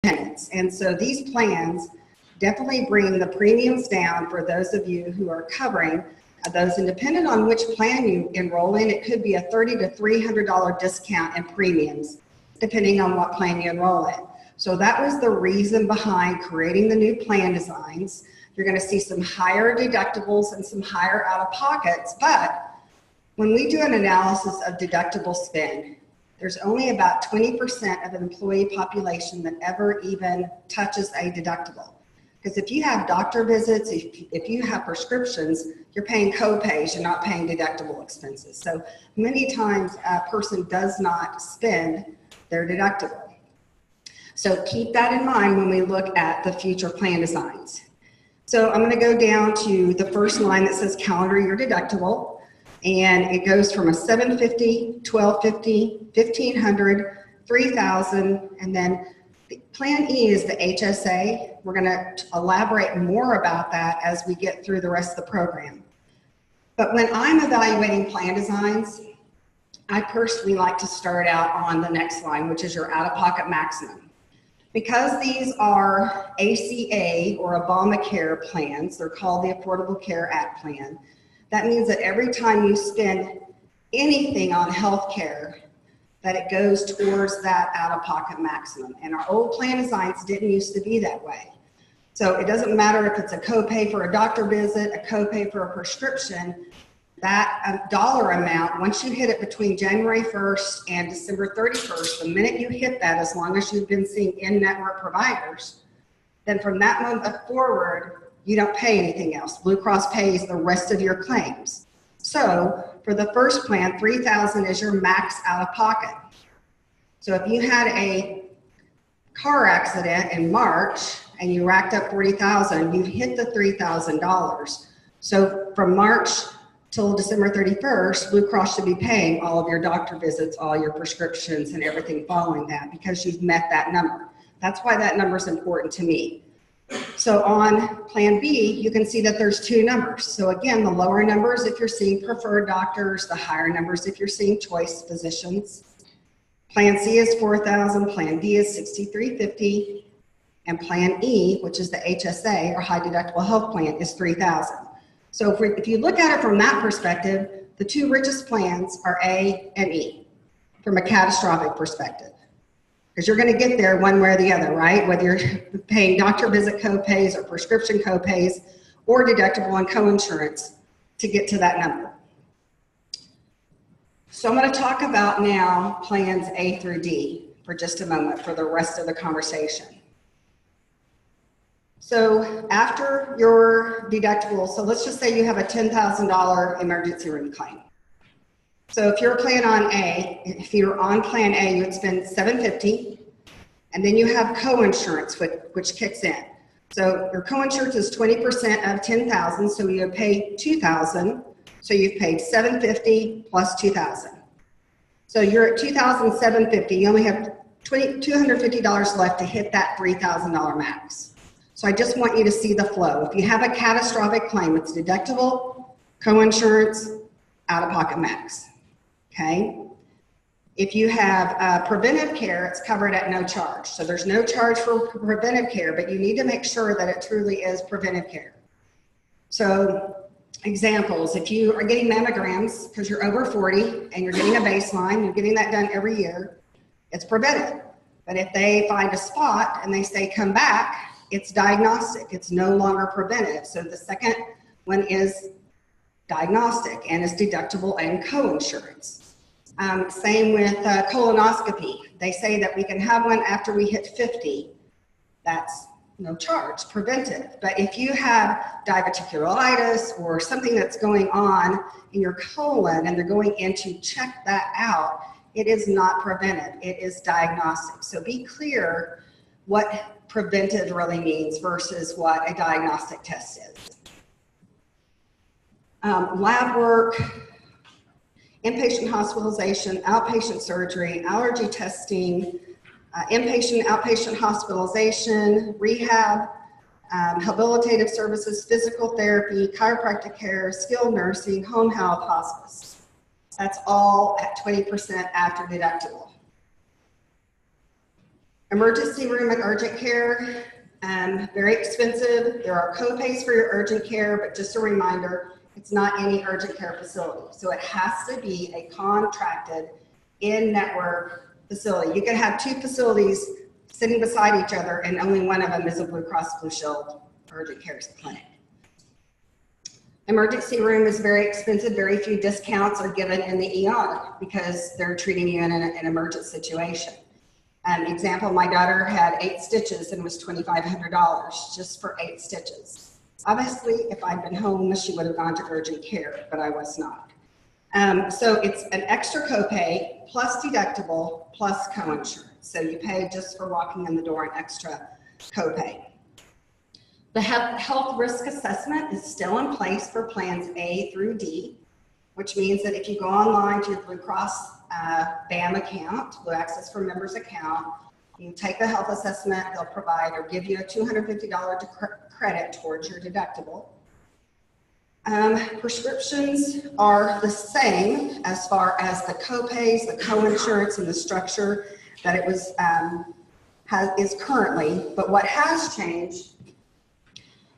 independents. And so these plans definitely bring the premiums down for those of you who are covering those. And depending on which plan you enroll in, it could be a $30 to $300 discount in premiums, depending on what plan you enroll in. So that was the reason behind creating the new plan designs. You're going to see some higher deductibles and some higher out-of-pockets, but when we do an analysis of deductible spend, there's only about 20% of the employee population that ever even touches a deductible. Because if you have doctor visits, if you have prescriptions, you're paying co-pays, you're not paying deductible expenses. So many times a person does not spend their deductible. So keep that in mind when we look at the future plan designs. So I'm going to go down to the first line that says calendar year deductible, and it goes from a $750, $1,250, $1,500, $3,000, and then Plan E is the HSA. We're going to elaborate more about that as we get through the rest of the program. But when I'm evaluating plan designs, I personally like to start out on the next line, which is your out-of-pocket maximum. Because these are ACA or Obamacare plans, they're called the Affordable Care Act plan. That means that every time you spend anything on health care, that it goes towards that out-of-pocket maximum. And our old plan designs didn't used to be that way. So it doesn't matter if it's a copay for a doctor visit, a copay for a prescription, that dollar amount, once you hit it between January 1st and December 31st, the minute you hit that, as long as you've been seeing in-network providers, then from that moment forward, you don't pay anything else. Blue Cross pays the rest of your claims. So for the first plan, $3,000 is your max out of pocket. So if you had a car accident in March and you racked up $40,000, you hit the $3,000. So from March till December 31st, Blue Cross should be paying all of your doctor visits, all your prescriptions, and everything following that because you've met that number. That's why that number is important to me. So on Plan B, you can see that there's two numbers. So again, the lower numbers if you're seeing preferred doctors, the higher numbers if you're seeing choice physicians. Plan C is $4,000, Plan D is $6,350, and Plan E, which is the HSA or high deductible health plan, is $3,000. So if you look at it from that perspective, the two richest plans are A and E from a catastrophic perspective. Because you're going to get there one way or the other, right? Whether you're paying doctor visit copays or prescription copays or deductible and coinsurance to get to that number. So I'm going to talk about now plans A through D for just a moment for the rest of the conversation. So after your deductible, so let's just say you have a $10,000 emergency room claim. So if you're plan on A, if you're on Plan A, you would spend $750, and then you have coinsurance, which kicks in. So your coinsurance is 20% of $10,000, so you would pay $2,000. So you've paid $750 plus $2,000. So you're at $2,750. You only have $250 left to hit that $3,000 max. So I just want you to see the flow. If you have a catastrophic claim, it's deductible, coinsurance, out-of-pocket max. Okay. If you have preventive care, it's covered at no charge. So there's no charge for preventive care, but you need to make sure that it truly is preventive care. So examples, if you are getting mammograms because you're over 40 and you're getting a baseline, you're getting that done every year, it's preventive. But if they find a spot and they say come back, it's diagnostic. It's no longer preventive. So the second one is diagnostic and is deductible and coinsurance. Same with colonoscopy. They say that we can have one after we hit 50. That's no charge, preventive. But if you have diverticulitis or something that's going on in your colon and they're going in to check that out, it is not preventive. It is diagnostic. So be clear what preventive really means versus what a diagnostic test is. Lab work, inpatient hospitalization, outpatient surgery, allergy testing, inpatient, outpatient hospitalization, rehab, habilitative services, physical therapy, chiropractic care, skilled nursing, home health, hospice. That's all at 20% after deductible. Emergency room and urgent care, very expensive. There are co-pays for your urgent care, but just a reminder, it's not any urgent care facility. So it has to be a contracted in-network facility. You can have two facilities sitting beside each other and only one of them is a Blue Cross Blue Shield urgent care clinic. Emergency room is very expensive. Very few discounts are given in the ER because they're treating you in an emergent situation. Example, my daughter had 8 stitches and was $2,500 just for 8 stitches. Obviously, if I'd been home, she would have gone to urgent care, but I was not. So it's an extra copay plus deductible plus coinsurance. So you pay just for walking in the door an extra copay. The health risk assessment is still in place for plans A through D, which means that if you go online to your Blue Cross BAM account, Blue Access for Members account, you take the health assessment, they'll provide or give you a $250 credit towards your deductible. Prescriptions are the same as far as the copays, the coinsurance, and the structure that it was is currently. But what has changed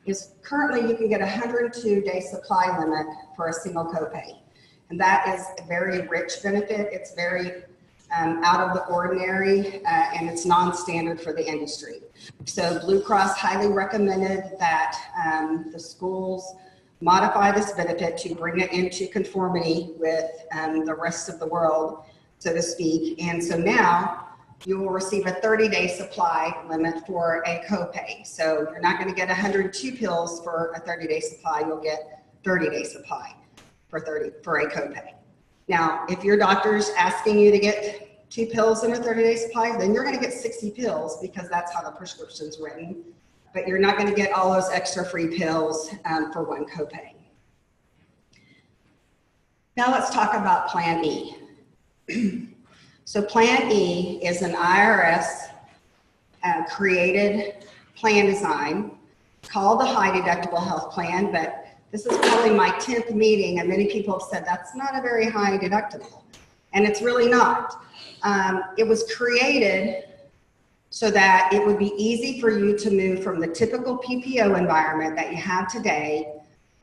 is currently you can get a 102-day supply limit for a single copay. And that is a very rich benefit. It's very out of the ordinary and it's non-standard for the industry. So Blue Cross highly recommended that the schools modify this benefit to bring it into conformity with the rest of the world, so to speak. And so now you will receive a 30-day supply limit for a copay. So you're not going to get 102 pills for a 30-day supply. You'll get 30-day supply for a copay. Now, if your doctor's asking you to get 2 pills in a 30-day supply, then you're going to get 60 pills because that's how the prescription's written. But you're not going to get all those extra free pills for one copay. Now let's talk about Plan E. So Plan E is an IRS created plan design called the High Deductible Health Plan, but this is probably my 10th meeting and many people have said that's not a very high deductible. And it's really not. It was created so that it would be easy for you to move from the typical PPO environment that you have today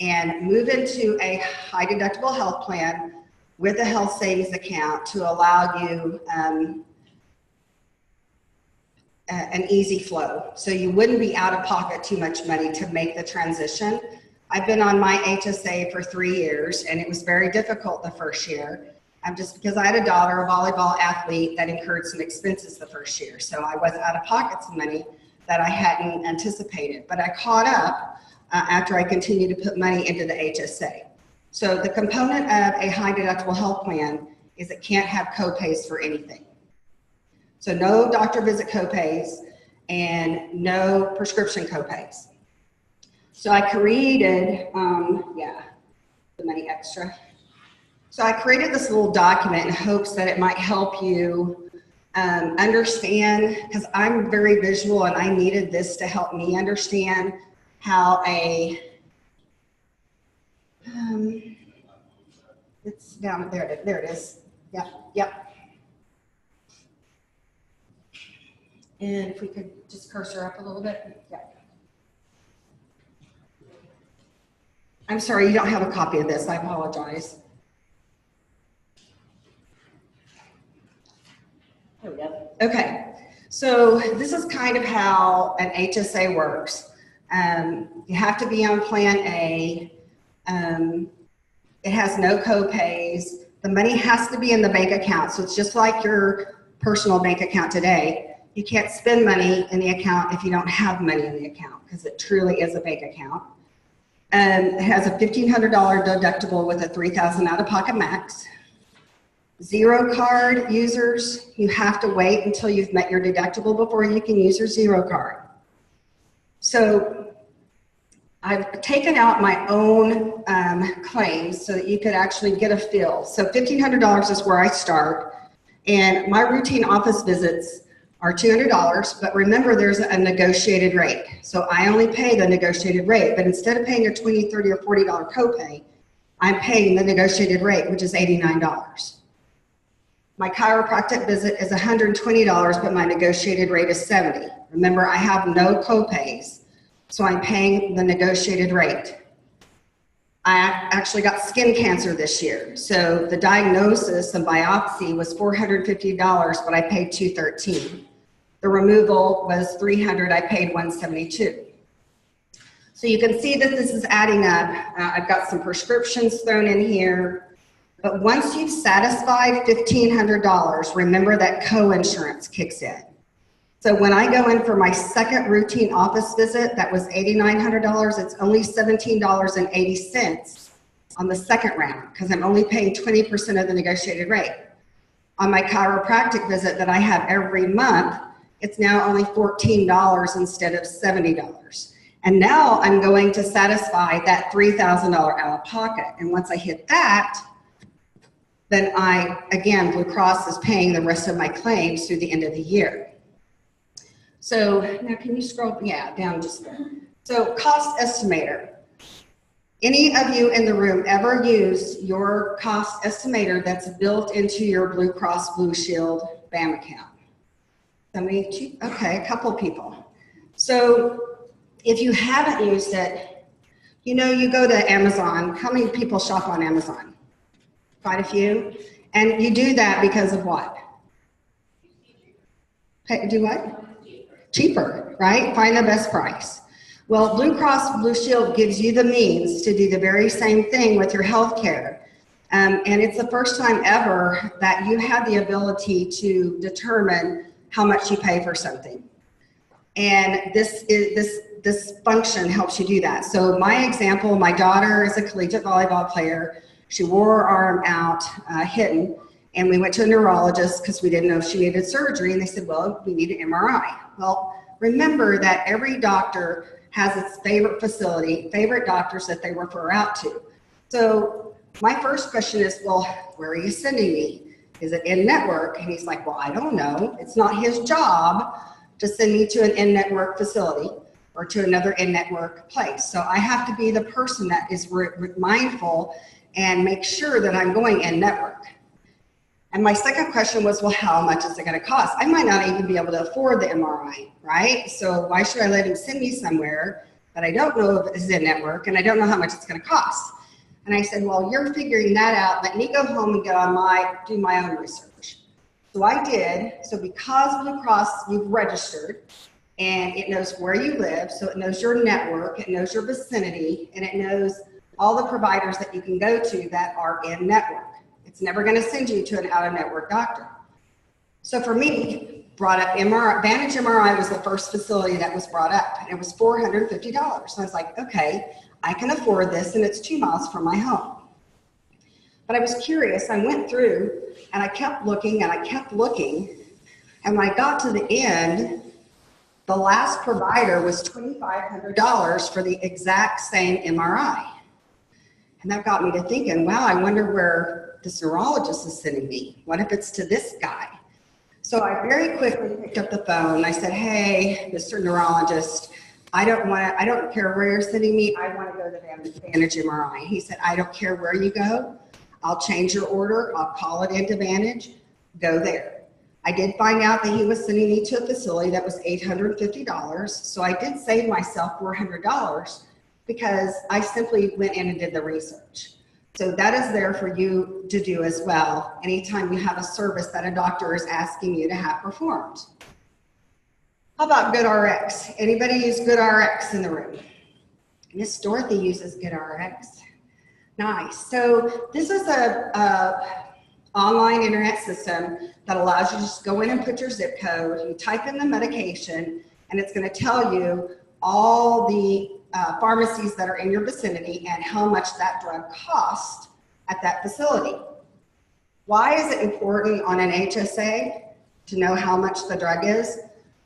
and move into a high deductible health plan with a health savings account to allow you an easy flow. So you wouldn't be out of pocket too much money to make the transition. I've been on my HSA for 3 years and it was very difficult the first year. Just because I had a daughter, a volleyball athlete, that incurred some expenses the first year. So I was out of pocket some money that I hadn't anticipated. But I caught up after I continued to put money into the HSA. So the component of a high deductible health plan is it can't have copays for anything. So no doctor visit copays and no prescription copays. So I created, the money extra. So I created this little document in hopes that it might help you understand, because I'm very visual and I needed this to help me understand how it's down there. There it is. Yep. And if we could just cursor up a little bit. Yeah. I'm sorry, you don't have a copy of this. I apologize. There we go. Okay, so this is kind of how an HSA works. You have to be on Plan A. It has no copays. The money has to be in the bank account. So it's just like your personal bank account today. You can't spend money in the account if you don't have money in the account because it truly is a bank account. It has a $1,500 deductible with a $3,000 out-of-pocket max. Xero Card users, you have to wait until you've met your deductible before you can use your Xero Card. So I've taken out my own claims so that you could actually get a feel. So $1,500 is where I start, and my routine office visits are $200, but remember there's a negotiated rate. So I only pay the negotiated rate, but instead of paying a $20, $30, or $40 copay, I'm paying the negotiated rate, which is $89. My chiropractic visit is $120, but my negotiated rate is $70. Remember, I have no copays, so I'm paying the negotiated rate. I actually got skin cancer this year, so the diagnosis and biopsy was $450, but I paid $213. The removal was $300, I paid $172. So you can see that this is adding up. I've got some prescriptions thrown in here, but once you've satisfied $1,500, remember that co-insurance kicks in. So when I go in for my second routine office visit, that was $8,900, it's only $17.80 on the second round, because I'm only paying 20% of the negotiated rate. On my chiropractic visit that I have every month, it's now only $14 instead of $70. And now I'm going to satisfy that $3,000 out of pocket. And once I hit that, then again, Blue Cross is paying the rest of my claims through the end of the year. So now can you scroll, down just a bit. So cost estimator. Any of you in the room ever use your cost estimator that's built into your Blue Cross Blue Shield BAM account? Somebody, okay, a couple people. So if you haven't used it, you know, you go to Amazon. How many people shop on Amazon? Quite a few. And you do that because of what? Hey, do what? Cheaper, right? Find the best price. Well, Blue Cross Blue Shield gives you the means to do the very same thing with your health care. And it's the first time ever that you have the ability to determine how much you pay for something. And this function helps you do that. So my example, my daughter is a collegiate volleyball player. She wore her arm out hitting, and we went to a neurologist because we didn't know if she needed surgery, and they said, well, we need an MRI. Well, remember that every doctor has its favorite facility, favorite doctors that they refer out to. So my first question is, well, where are you sending me? Is it in-network? And he's like, well, I don't know. It's not his job to send me to an in-network facility or to another in-network place. So I have to be the person that is mindful and make sure that I'm going in-network. And my second question was, well, how much is it going to cost? I might not even be able to afford the MRI, right? So why should I let him send me somewhere that I don't know if it's in-network and I don't know how much it's going to cost? And I said, well, you're figuring that out. Let me go home and do my own research. So I did. So because Blue Cross, you've registered, and it knows where you live, so it knows your network, it knows your vicinity, and it knows all the providers that you can go to that are in network. It's never going to send you to an out-of-network doctor. So for me, brought up MRI, Vantage MRI was the first facility that was brought up, and it was $450. So I was like, okay, I can afford this, and it's 2 miles from my home. But I was curious. I went through, and I kept looking, and I kept looking, and when I got to the end, the last provider was $2,500 for the exact same MRI. And that got me to thinking, wow, I wonder where this neurologist is sending me. What if it's to this guy? So I very quickly picked up the phone. I said, hey, Mr. Neurologist, I don't care where you're sending me. I want to go to Vantage MRI. He said, I don't care where you go. I'll change your order. I'll call it into Vantage. Go there. I did find out that he was sending me to a facility that was $850. So I did save myself $400 because I simply went in and did the research. So that is there for you to do as well anytime you have a service that a doctor is asking you to have performed. How about GoodRx? Anybody use GoodRx in the room? Miss Dorothy uses GoodRx. Nice. So this is a online internet system that allows you to just go in and put your zip code. You type in the medication, and it's going to tell you all the pharmacies that are in your vicinity and how much that drug costs at that facility. Why is it important on an HSA to know how much the drug is?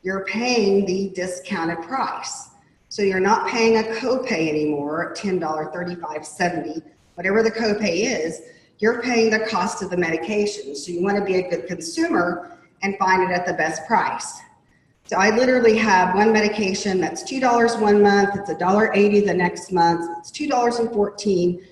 You're paying the discounted price. So you're not paying a copay anymore, $10, $35, $70, whatever the copay is, you're paying the cost of the medication. So you want to be a good consumer and find it at the best price. So I literally have one medication that's $2 one month, it's $1.80 the next month, it's $2.14,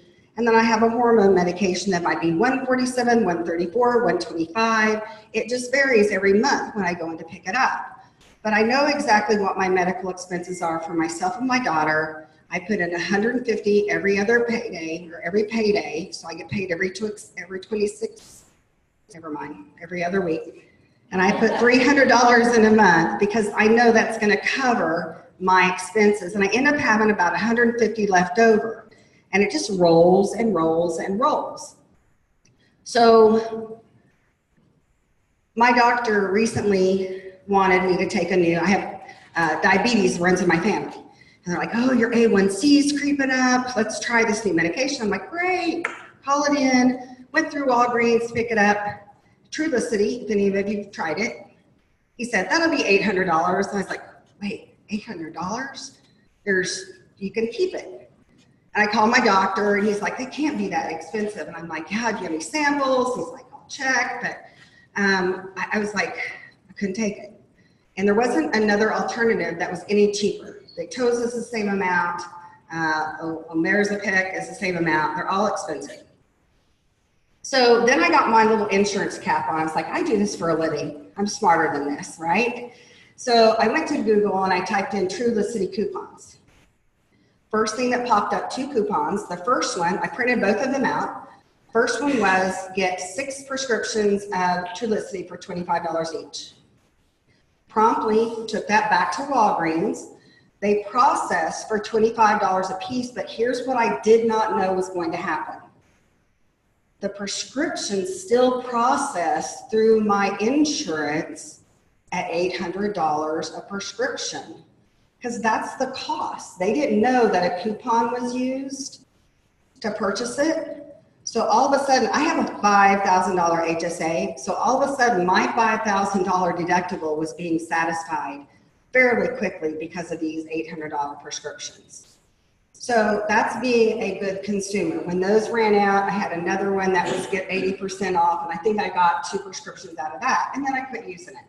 And then I have a hormone medication that might be 147, 134, 125. It just varies every month when I go in to pick it up. But I know exactly what my medical expenses are for myself and my daughter. I put in 150 every other payday, or every payday, so I get paid every 26, never mind, every other week. And I put $300 in a month because I know that's going to cover my expenses. And I end up having about 150 left over. And it just rolls and rolls and rolls. So my doctor recently wanted me to take I have diabetes runs in my family. And they're like, oh, your A1C is creeping up. Let's try this new medication. I'm like, great, call it in. Went through Walgreens to pick it up. Trulicity, if any of you have tried it. He said, that'll be $800. And I was like, wait, $800? You can keep it. And I called my doctor and he's like, they can't be that expensive. And I'm like, yeah, do you have any samples? He's like, I'll check. But I was like, I couldn't take it. And there wasn't another alternative that was any cheaper. Victoza is the same amount. Omerzapec is the same amount. They're all expensive. So then I got my little insurance cap on. I was like, I do this for a living. I'm smarter than this, right? So I went to Google and I typed in Trulicity coupons. First thing that popped up, 2 coupons. The first one, I printed both of them out. First one was get 6 prescriptions of Trulicity for $25 each. Promptly took that back to Walgreens. They processed for $25 a piece, but here's what I did not know was going to happen. The prescriptions still processed through my insurance at $800 a prescription, because that's the cost. They didn't know that a coupon was used to purchase it. So all of a sudden, I have a $5,000 HSA. So all of a sudden, my $5,000 deductible was being satisfied fairly quickly because of these $800 prescriptions. So that's being a good consumer. When those ran out, I had another one that was get 80% off, and I think I got 2 prescriptions out of that, and then I quit using it.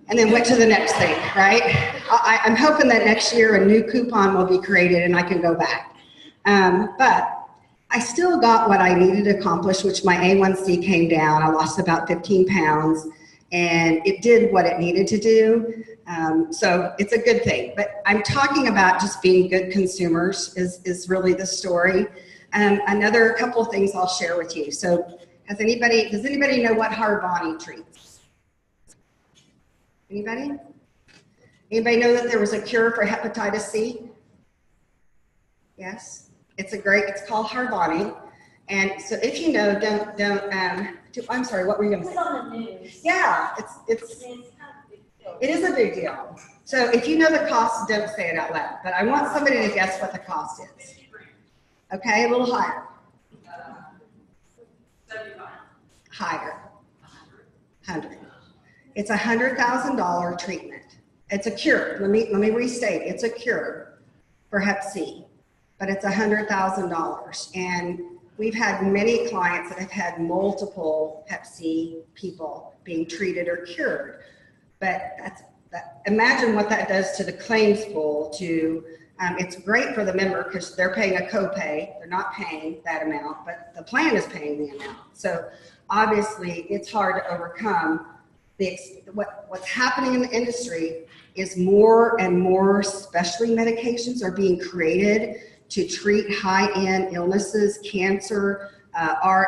And then went to the next thing, right? I'm hoping that next year a new coupon will be created and I can go back. But I still got what I needed to accomplish, which my A1C came down. I lost about 15 pounds, and it did what it needed to do. So it's a good thing. But I'm talking about just being good consumers is really the story. Another couple of things I'll share with you. So does anybody know what Harvoni treats? Anybody? Anybody know that there was a cure for hepatitis C? Yes. It's called Harvoni. And so if you know, I'm sorry, what were you going to say? It's on the news. Yeah, it is a big deal. So if you know the cost, don't say it out loud. But I want somebody to guess what the cost is. Okay, a little higher. 75. Higher. 100. It's a $100,000 treatment. It's a cure. Let me restate. It's a cure for Hep C, but it's $100,000. And we've had many clients that have had multiple Hep C people being treated or cured. But imagine what that does to the claims pool. It's great for the member because they're paying a copay. They're not paying that amount, but the plan is paying the amount. So obviously it's hard to overcome. What's happening in the industry is more and more specialty medications are being created to treat high-end illnesses, cancer, RA,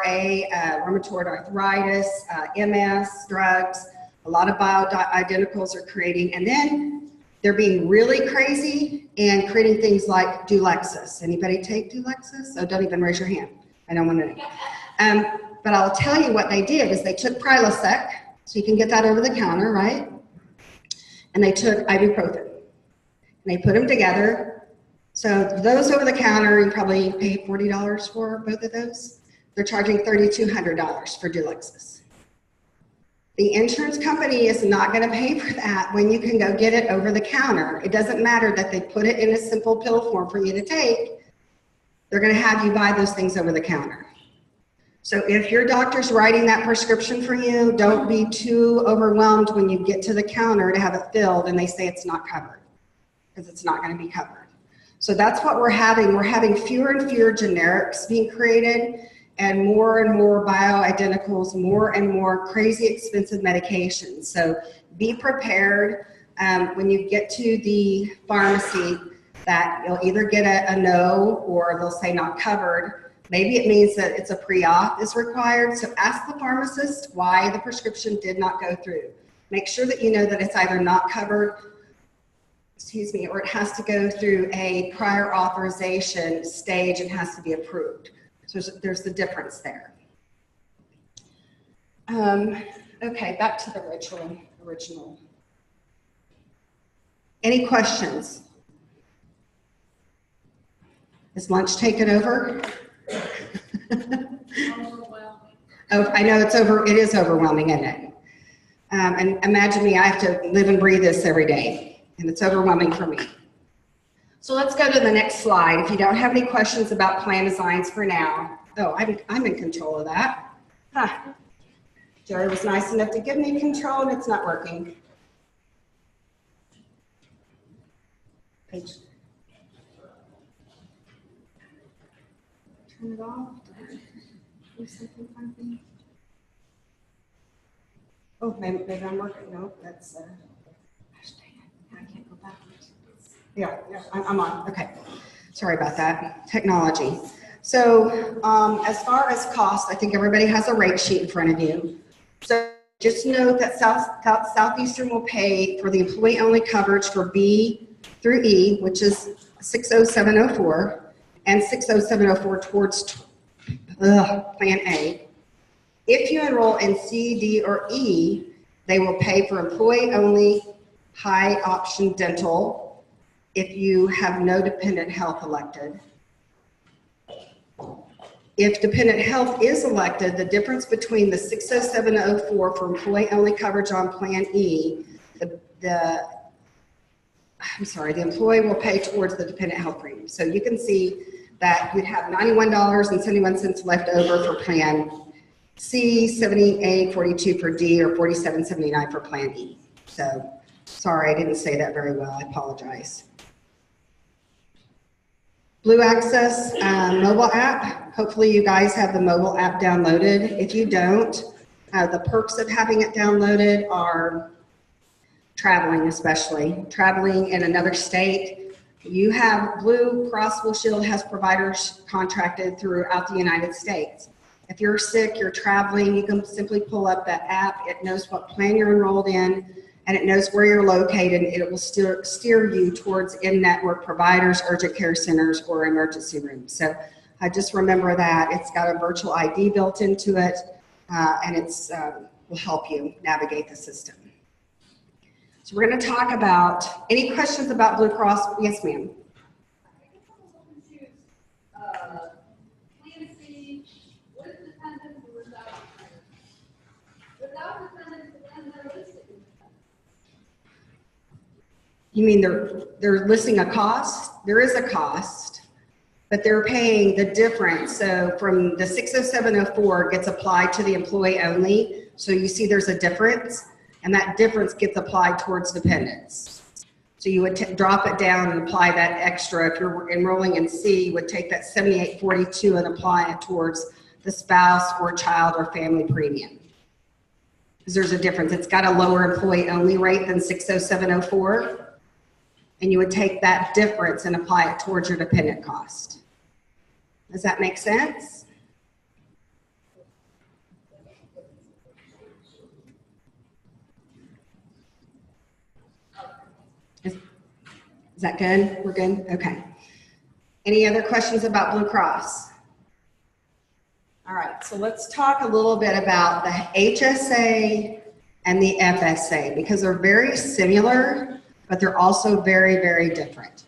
rheumatoid arthritis, MS, drugs. A lot of bioidenticals are creating, and then they're being really crazy and creating things like Dulexis. Anybody take Dulexis? Oh, don't even raise your hand. I don't want to know. But I'll tell you what they did is they took Prilosec, so you can get that over the counter, right? And they took ibuprofen. And they put them together. So those over the counter, you probably pay $40 for both of those. They're charging $3,200 for Dulexis. The insurance company is not going to pay for that when you can go get it over the counter. It doesn't matter that they put it in a simple pill form for you to take. They're going to have you buy those things over the counter. So if your doctor's writing that prescription for you, don't be too overwhelmed when you get to the counter to have it filled and they say it's not covered, because it's not going to be covered. So that's what we're having. We're having fewer and fewer generics being created and more bioidenticals, more and more crazy expensive medications. So be prepared when you get to the pharmacy that you'll either get a no or they'll say not covered. Maybe it means that it's a pre-auth is required. So ask the pharmacist why the prescription did not go through. Make sure that you know that it's either not covered, or it has to go through a prior authorization stage and has to be approved. So there's the difference there. Okay, back to the original. Any questions? Is lunch taken over? Oh, I know it is overwhelming, isn't it? And imagine me, I have to live and breathe this every day, and it's overwhelming for me. So let's go to the next slide. If you don't have any questions about plan designs for now. Oh, I'm in control of that. Huh. Jerry was nice enough to give me control, and it's not working. Page. Turn it off. Do something funky. Oh, maybe I'm working. No, that's. Gosh, dang it. I can't go backwards. Yeah, I'm on. Okay. Sorry about that. Technology. So, as far as cost, I think everybody has a rate sheet in front of you. So, just note that Southeastern will pay for the employee-only coverage for B through E, which is 60704, and 60704 towards Plan A. If you enroll in C, D, or E, they will pay for employee-only high option dental if you have no dependent health elected. If dependent health is elected, the difference between the 60704 for employee-only coverage on Plan E, the employee will pay towards the dependent health premium. So you can see that you'd have $91.71 left over for Plan C, $78.42 for D, or $47.79 for Plan E. So, sorry, I didn't say that very well. I apologize. Blue Access mobile app. Hopefully you guys have the mobile app downloaded. If you don't, the perks of having it downloaded are traveling, especially. Traveling in another state. You have Blue Cross Blue Shield has providers contracted throughout the United States. If you're sick, you're traveling, you can simply pull up that app. It knows what plan you're enrolled in, and it knows where you're located. It will steer you towards in-network providers, urgent care centers, or emergency rooms. So I just remember that. It's got a virtual ID built into it, and it's will help you navigate the system. So we're going to talk about, any questions about Blue Cross? Yes, ma'am. You mean they're listing a cost? There is a cost, but they're paying the difference. So from the 60704 gets applied to the employee only. So you see there's a difference, and that difference gets applied towards dependents. So you would drop it down and apply that extra. If you're enrolling in C, you would take that $78.42 and apply it towards the spouse or child or family premium. Because there's a difference. It's got a lower employee only rate than 60704. And you would take that difference and apply it towards your dependent cost. Does that make sense? Is that good? We're good? Okay. Any other questions about Blue Cross? All right, so let's talk a little bit about the HSA and the FSA because they're very similar, but they're also very, very different.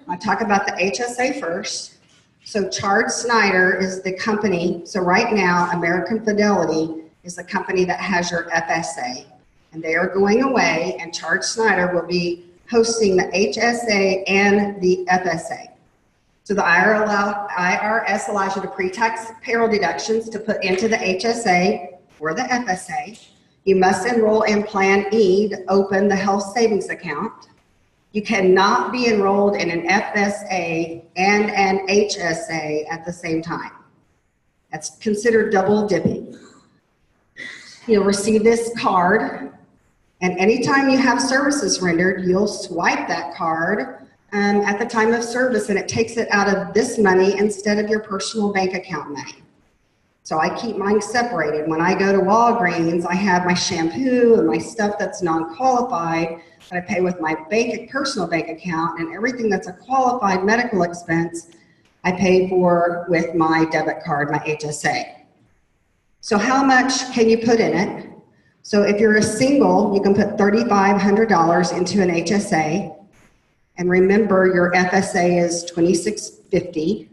I'll talk about the HSA first. So Chard Snyder is the company. So right now, American Fidelity is the company that has your FSA. And they are going away, and Chard Snyder will be hosting the HSA and the FSA. So the IRS allows you to pre-tax payroll deductions to put into the HSA or the FSA. You must enroll in Plan E to open the health savings account. You cannot be enrolled in an FSA and an HSA at the same time. That's considered double dipping. You'll receive this card, and anytime you have services rendered, you'll swipe that card at the time of service, and it takes it out of this money instead of your personal bank account money. So I keep mine separated. When I go to Walgreens, I have my shampoo and my stuff that's non-qualified that I pay with my personal bank account, and everything that's a qualified medical expense I pay for with my debit card, my HSA. So how much can you put in it? So if you're a single, you can put $3,500 into an HSA. And remember, your FSA is $2,650.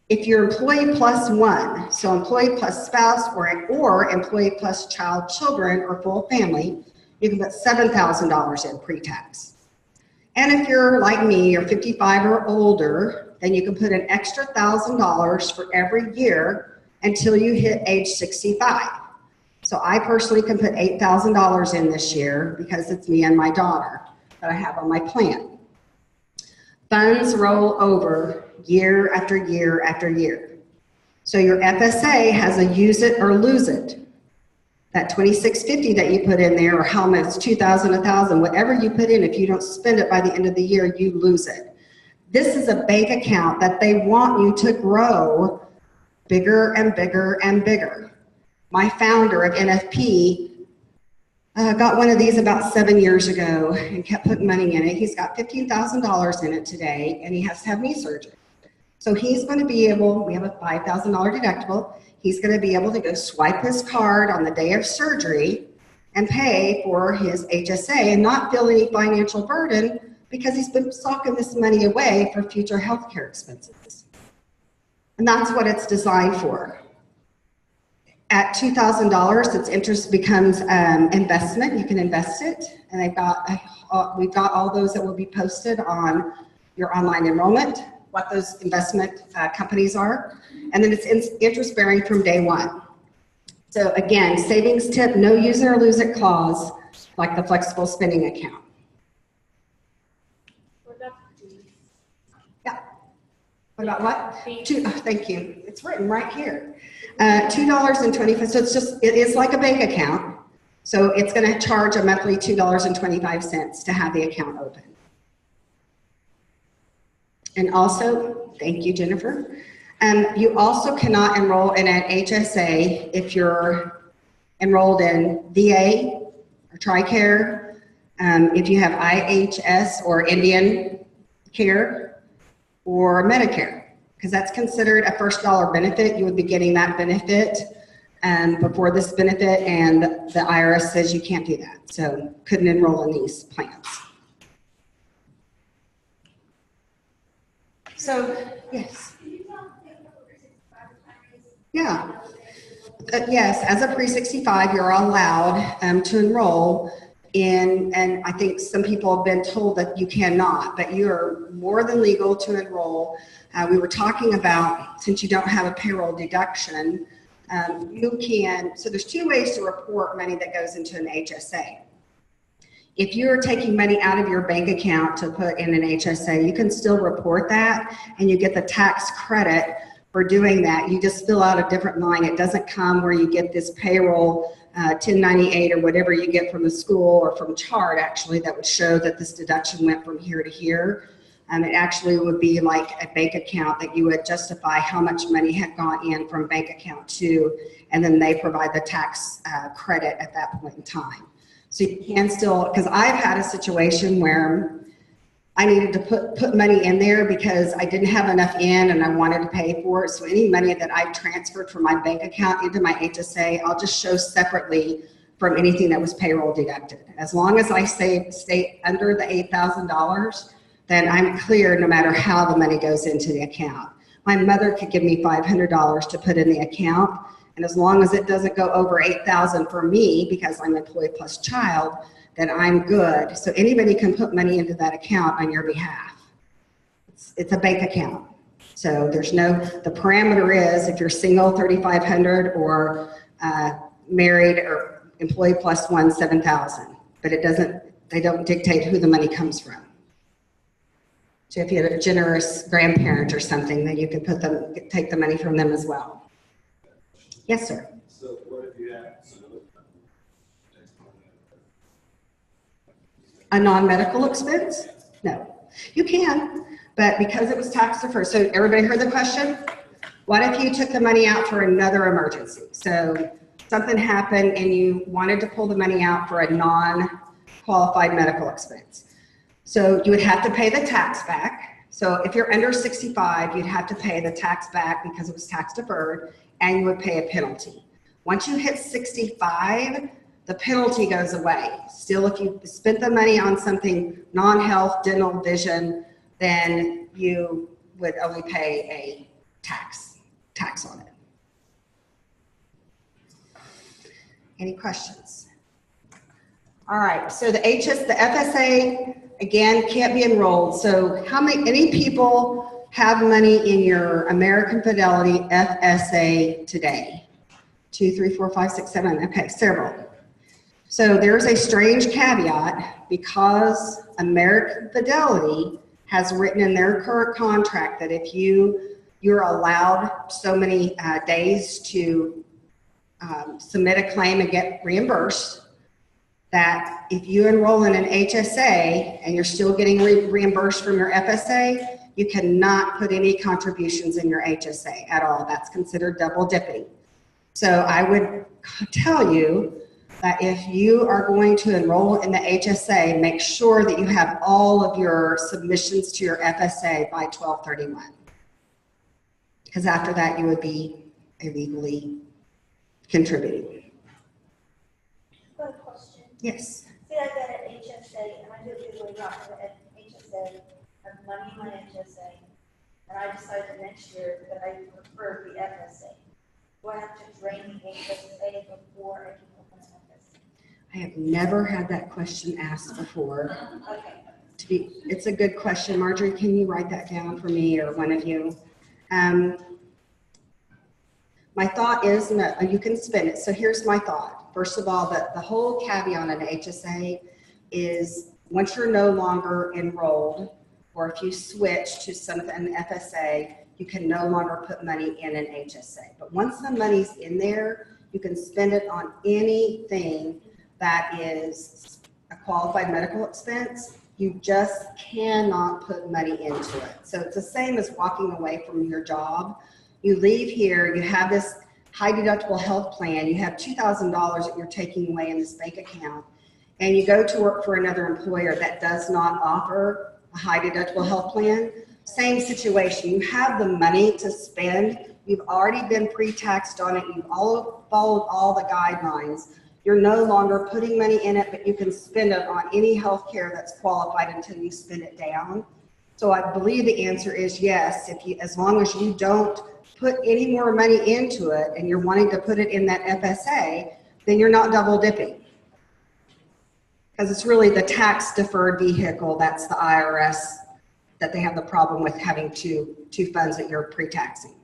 If you're employee plus one, so employee plus spouse or employee plus child, children, or full family, you can put $7,000 in pre-tax. And if you're like me, you're 55 or older, then you can put an extra $1,000 for every year until you hit age 65. So I personally can put $8,000 in this year because it's me and my daughter that I have on my plan. Funds roll over year after year after year. So your FSA has a use it or lose it. That $2,650 that you put in there, or how much, $2,000, $1,000, whatever you put in, if you don't spend it by the end of the year, you lose it. This is a bank account that they want you to grow bigger and bigger and bigger. My founder of NFP got one of these about 7 years ago and kept putting money in it. He's got $15,000 in it today, and he has to have knee surgery. So he's going to be able, we have a $5,000 deductible. He's going to be able to go swipe his card on the day of surgery and pay for his HSA and not feel any financial burden because he's been socking this money away for future health care expenses. And that's what it's designed for. At $2,000, its interest becomes investment. You can invest it, and we've got all those that will be posted on your online enrollment, what those investment companies are, and then it's interest bearing from day one. So again, savings tip, no use it or lose it clause, like the flexible spending account. Yeah. What about what? Thank you. It's written right here. $2.25. So it is like a bank account. So it's going to charge a monthly $2.25 to have the account open. And also, thank you, Jennifer. You also cannot enroll in an HSA if you're enrolled in VA or TRICARE, if you have IHS or Indian Care or Medicare, because that's considered a first dollar benefit. You would be getting that benefit before this benefit, and the IRS says you can't do that. So couldn't enroll in these plans. So, yes. Yeah. Yes, as a pre-65, you're allowed to enroll in, and I think some people have been told that you cannot, but you're more than legal to enroll. We were talking about, since you don't have a payroll deduction, you can, so there's two ways to report money that goes into an HSA. If you're taking money out of your bank account to put in an HSA, you can still report that, and you get the tax credit for doing that. You just fill out a different line. It doesn't come where you get this payroll 1098 or whatever you get from the school or from Chart, actually, that would show that this deduction went from here to here. It actually would be like a bank account that you would justify how much money had gone in from bank account to, and then they provide the tax credit at that point in time. So you can still, because I've had a situation where I needed to put money in there because I didn't have enough in and I wanted to pay for it. So any money that I transferred from my bank account into my HSA, I'll just show separately from anything that was payroll deducted. As long as I stay under the $8,000, then I'm clear no matter how the money goes into the account. My mother could give me $500 to put in the account, and as long as it doesn't go over $8,000 for me, because I'm employee plus child, then I'm good. So anybody can put money into that account on your behalf. It's a bank account. So there's no, the parameter is if you're single, $3,500, or married or employee plus one, $7,000. But it doesn't, they don't dictate who the money comes from. So if you had a generous grandparent or something, then you could take the money from them as well. Yes, sir. So what if you have a non-medical expense? No. You can, but because it was tax deferred. So everybody heard the question? What if you took the money out for another emergency? So something happened and you wanted to pull the money out for a non-qualified medical expense. So you would have to pay the tax back. So if you're under 65, you'd have to pay the tax back because it was tax deferred, and you would pay a penalty. Once you hit 65, the penalty goes away. Still, if you spent the money on something non-health, dental, vision, then you would only pay a tax on it. Any questions? All right, so the FSA, again, can't be enrolled. So any people have money in your American Fidelity FSA today? 2, 3, 4, 5, 6, 7, okay, several. So there's a strange caveat because American Fidelity has written in their current contract that if you're allowed so many days to submit a claim and get reimbursed, that if you enroll in an HSA and you're still getting reimbursed from your FSA, you cannot put any contributions in your HSA at all. That's considered double dipping. So I would tell you that if you are going to enroll in the HSA, make sure that you have all of your submissions to your FSA by 12/31. Because after that, you would be illegally contributing. Got a question. Yes. Say I got an HSA and I do it legally not for an HSA, I have money in my HSA, and I decided next year that I prefer the FSA. Do I have to drain the HSA before I can open an FSA? I have never had that question asked before. Okay. It's a good question. Marjorie, can you write that down for me or one of you? My thought is, no, you can spend it. So here's my thought. First of all, the whole caveat on an HSA is once you're no longer enrolled, or if you switch to an FSA, you can no longer put money in an HSA. But once the money's in there, you can spend it on anything that is a qualified medical expense. You just cannot put money into it. So it's the same as walking away from your job. You leave here, you have this high deductible health plan, you have $2,000 that you're taking away in this bank account, and you go to work for another employer that does not offer a high deductible health plan. Same situation. You have the money to spend. You've already been pre-taxed on it. You've all followed all the guidelines. You're no longer putting money in it, but you can spend it on any health care that's qualified until you spend it down. So I believe the answer is yes, as long as you don't put any more money into it and you're wanting to put it in that FSA, then you're not double dipping. Because it's really the tax deferred vehicle, that's the IRS, that they have the problem with having two funds that you're pre-taxing.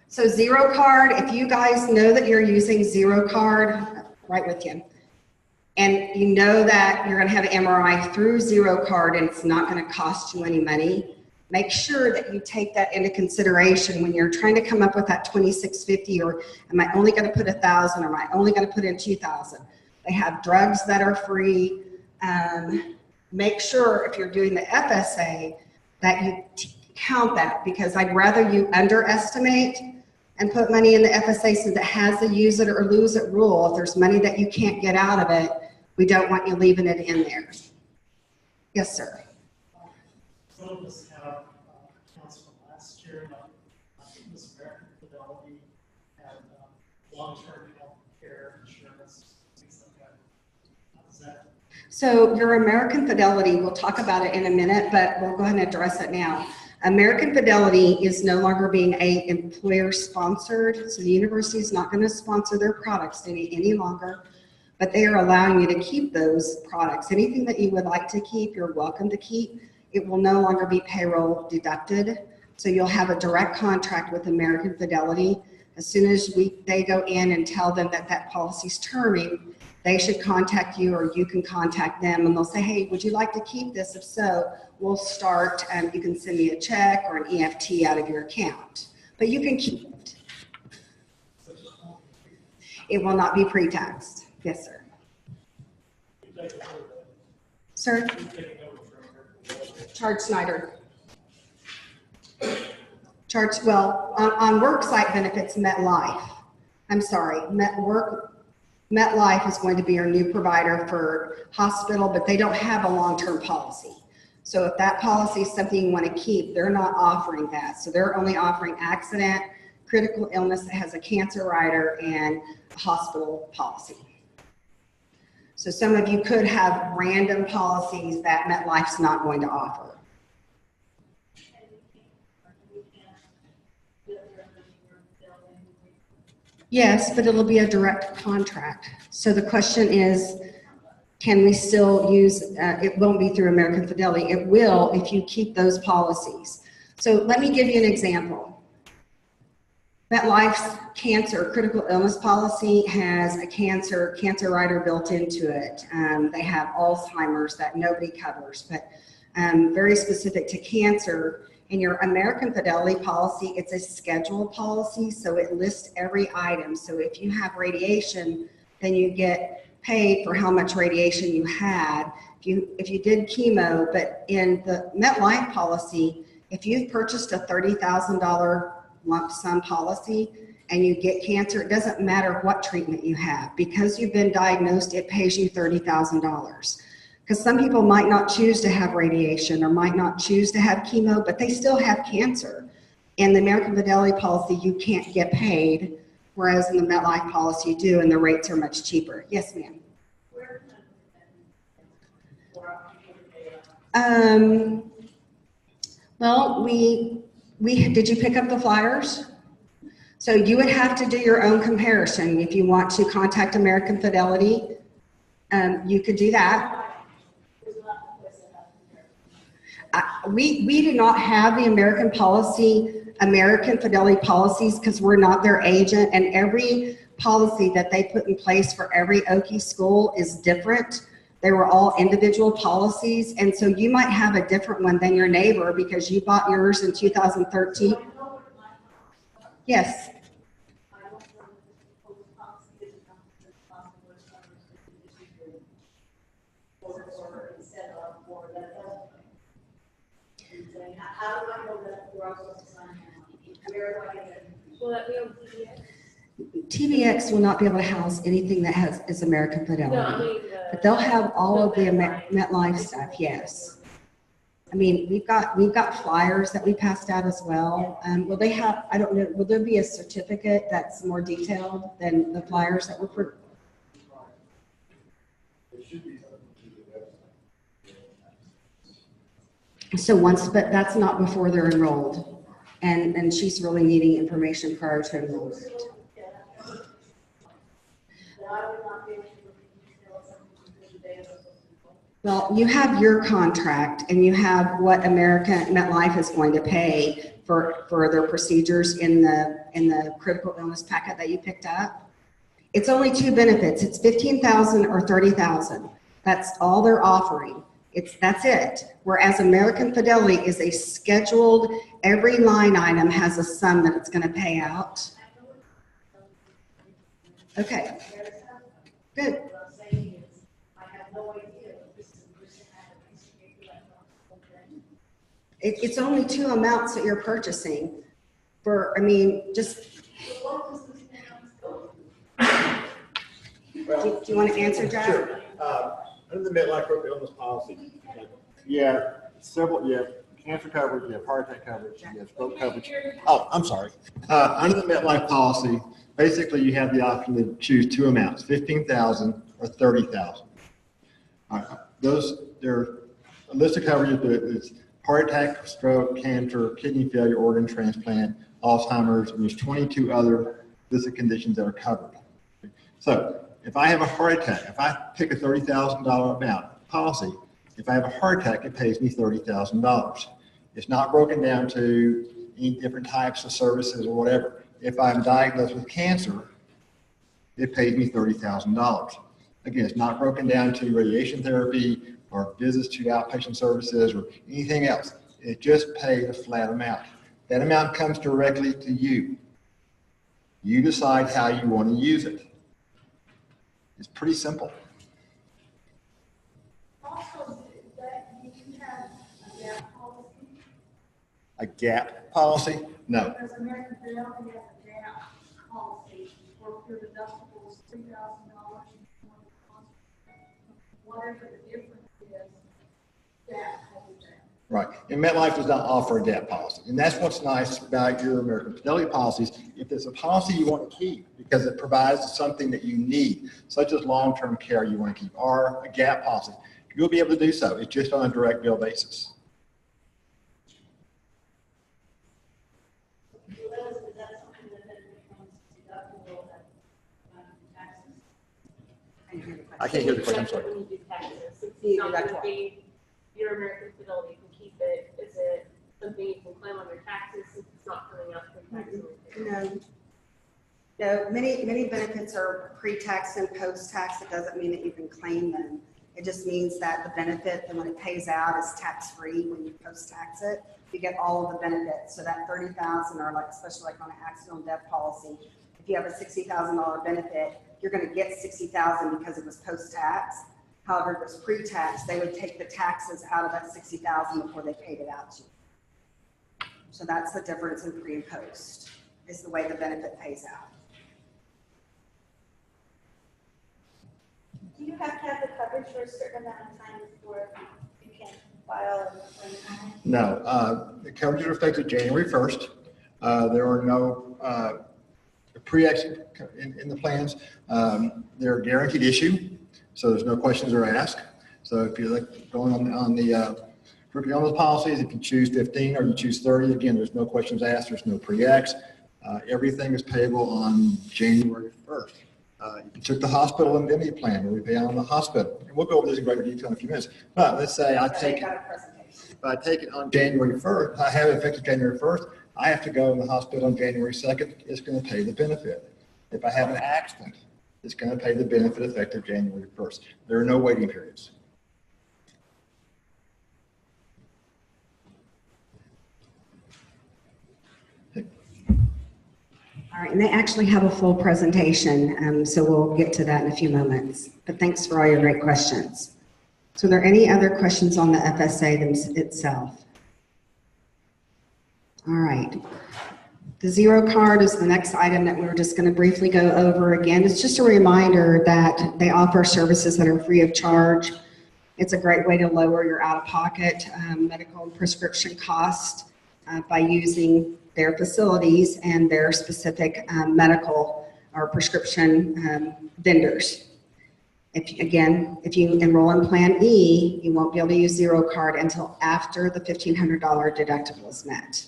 So Xero Card, if you guys know that you're using Xero Card, right with you, and you know that you're gonna have an MRI through Xero Card and it's not gonna cost you any money, make sure that you take that into consideration when you're trying to come up with that $2,650, or am I only gonna put 1,000, or am I only gonna put in 2,000? They have drugs that are free. Make sure if you're doing the FSA that you count that, because I'd rather you underestimate and put money in the FSA so that it has a use it or lose it rule. If there's money that you can't get out of it, we don't want you leaving it in there. Yes, sir. Some of us have accounts from last year, like this American Fidelity had long-term health care insurance, things like that. How does that? So your American Fidelity, we'll talk about it in a minute, but we'll go ahead and address it now. American Fidelity is no longer being employer sponsored, so the university is not going to sponsor their products any longer, but they are allowing you to keep those products. Anything that you would like to keep, you're welcome to keep. It will no longer be payroll deducted, so you'll have a direct contract with American Fidelity. As soon as they go in and tell them that that policy's terming, they should contact you, or you can contact them, and they'll say, hey, would you like to keep this? If so, we'll start, you can send me a check or an EFT out of your account, but you can keep it. It will not be pre-taxed. Yes, sir. Sir? Charge Snyder. Well, on worksite benefits, MetLife. I'm sorry, MetLife is going to be our new provider for hospital, but they don't have a long-term policy. So if that policy is something you want to keep, they're not offering that. So they're only offering accident, critical illness that has a cancer rider, and a hospital policy. So some of you could have random policies that MetLife's not going to offer. Yes, but it'll be a direct contract. So the question is, can we still use, it won't be through American Fidelity. It will if you keep those policies. So let me give you an example. MetLife's cancer critical illness policy has a cancer rider built into it. They have Alzheimer's that nobody covers, but very specific to cancer. In your American Fidelity policy, it's a scheduled policy, so it lists every item. So if you have radiation, then you get paid for how much radiation you had. If you did chemo, but in the MetLife policy, if you've purchased a $30,000 lump sum policy and you get cancer, it doesn't matter what treatment you have. Because you've been diagnosed, it pays you $30,000. Because some people might not choose to have radiation or might not choose to have chemo, but they still have cancer. In the American Fidelity policy, you can't get paid, whereas in the MetLife policy you do, and the rates are much cheaper. Yes, ma'am. Well, did you pick up the flyers? So you would have to do your own comparison. If you want to contact American Fidelity, you could do that. We do not have the American Fidelity policies because we're not their agent, and every policy that they put in place for every Okie school is different. They were all individual policies, and so you might have a different one than your neighbor because you bought yours in 2013. Yes. How do I know that we're also signing on? Where do I get it? Will that be on TVX? TVX will not be able to house anything that is American Fidelity. No, I mean but they'll have all of the MetLife stuff, yes. I mean, we've got flyers that we passed out as well. Will they have, I don't know, will there be a certificate that's more detailed than the flyers that were So but that's not before they're enrolled. And she's really needing information prior to enrollment. Well, you have your contract and you have what MetLife is going to pay for their procedures in the critical illness packet that you picked up. It's only two benefits. It's $15,000 or $30,000. That's all they're offering. That's it. Whereas American Fidelity is a scheduled, every line item has a sum that it's going to pay out. Okay. Good. It's only two amounts that you're purchasing for, I mean, just. Do you want to answer, Jack? Sure. Under the MetLife critical illness policy, you have cancer coverage, you have heart attack coverage, you have stroke coverage. Oh, I'm sorry. Under the MetLife policy, basically you have the option to choose two amounts, $15,000 or $30,000. There are a list of coverages, but it's heart attack, stroke, cancer, kidney failure, organ transplant, Alzheimer's, and there's 22 other listed conditions that are covered. So if I have a heart attack, if I pick a $30,000 amount policy, if I have a heart attack, it pays me $30,000. It's not broken down to any different types of services or whatever. If I'm diagnosed with cancer, it pays me $30,000. Again, it's not broken down to radiation therapy or visits to outpatient services or anything else. It just pays a flat amount. That amount comes directly to you. You decide how you want to use it. It's pretty simple. Also, that you can have a gap policy. A gap policy? No. Because American Fidelity has a gap policy where your deductible is $3,000. Whatever the difference is, that has a gap. Right. And MetLife does not offer a gap policy. And that's what's nice about your American Fidelity policies. If there's a policy you want to keep because it provides something that you need, such as long-term care you want to keep, or a gap policy, you'll be able to do so. It's just on a direct bill basis. Is that something that becomes deductible taxes? I can't hear the question, I'm sorry. When you do taxes, it's You not deduct something your American Fidelity can keep it. Is it something you can claim on your taxes since it's not coming out from taxes? No, many benefits are pre-tax and post-tax. It doesn't mean that you can claim them. It just means that the benefit, and when it pays out, is tax-free when you post-tax it. You get all of the benefits. So that $30,000, or like, especially like on an accidental death policy, if you have a $60,000 benefit, you're going to get $60,000 because it was post-tax. However, if it was pre-tax, they would take the taxes out of that $60,000 before they paid it out to you. So that's the difference in pre and post, is the way the benefit pays out. Do you have to have the coverage for a certain amount of time before you can file a claim? No. The coverage is effective January 1st. There are no pre-exit in the plans. They're a guaranteed issue, so there's no questions are asked. So if you're like going on the policies, if you choose 15 or you choose 30, again, there's no questions asked, there's no pre-ex. Everything is payable on January 1st. If you took the hospital indemnity plan, where we pay on the hospital, and we'll go over this in greater detail in a few minutes, but let's say I take it on January 1st, I have it effective January 1st, I have to go in the hospital on January 2nd, it's going to pay the benefit. If I have an accident, it's going to pay the benefit effective January 1st. There are no waiting periods. All right, and they actually have a full presentation, so we'll get to that in a few moments. But thanks for all your great questions. So are there any other questions on the FSA itself? All right. The Xero Card is the next item that we're just going to briefly go over again. It's just a reminder that they offer services that are free of charge. It's a great way to lower your out-of-pocket medical and prescription cost by using their facilities and their specific medical or prescription vendors. If you enroll in Plan E, you won't be able to use Xero Card until after the $1,500 deductible is met.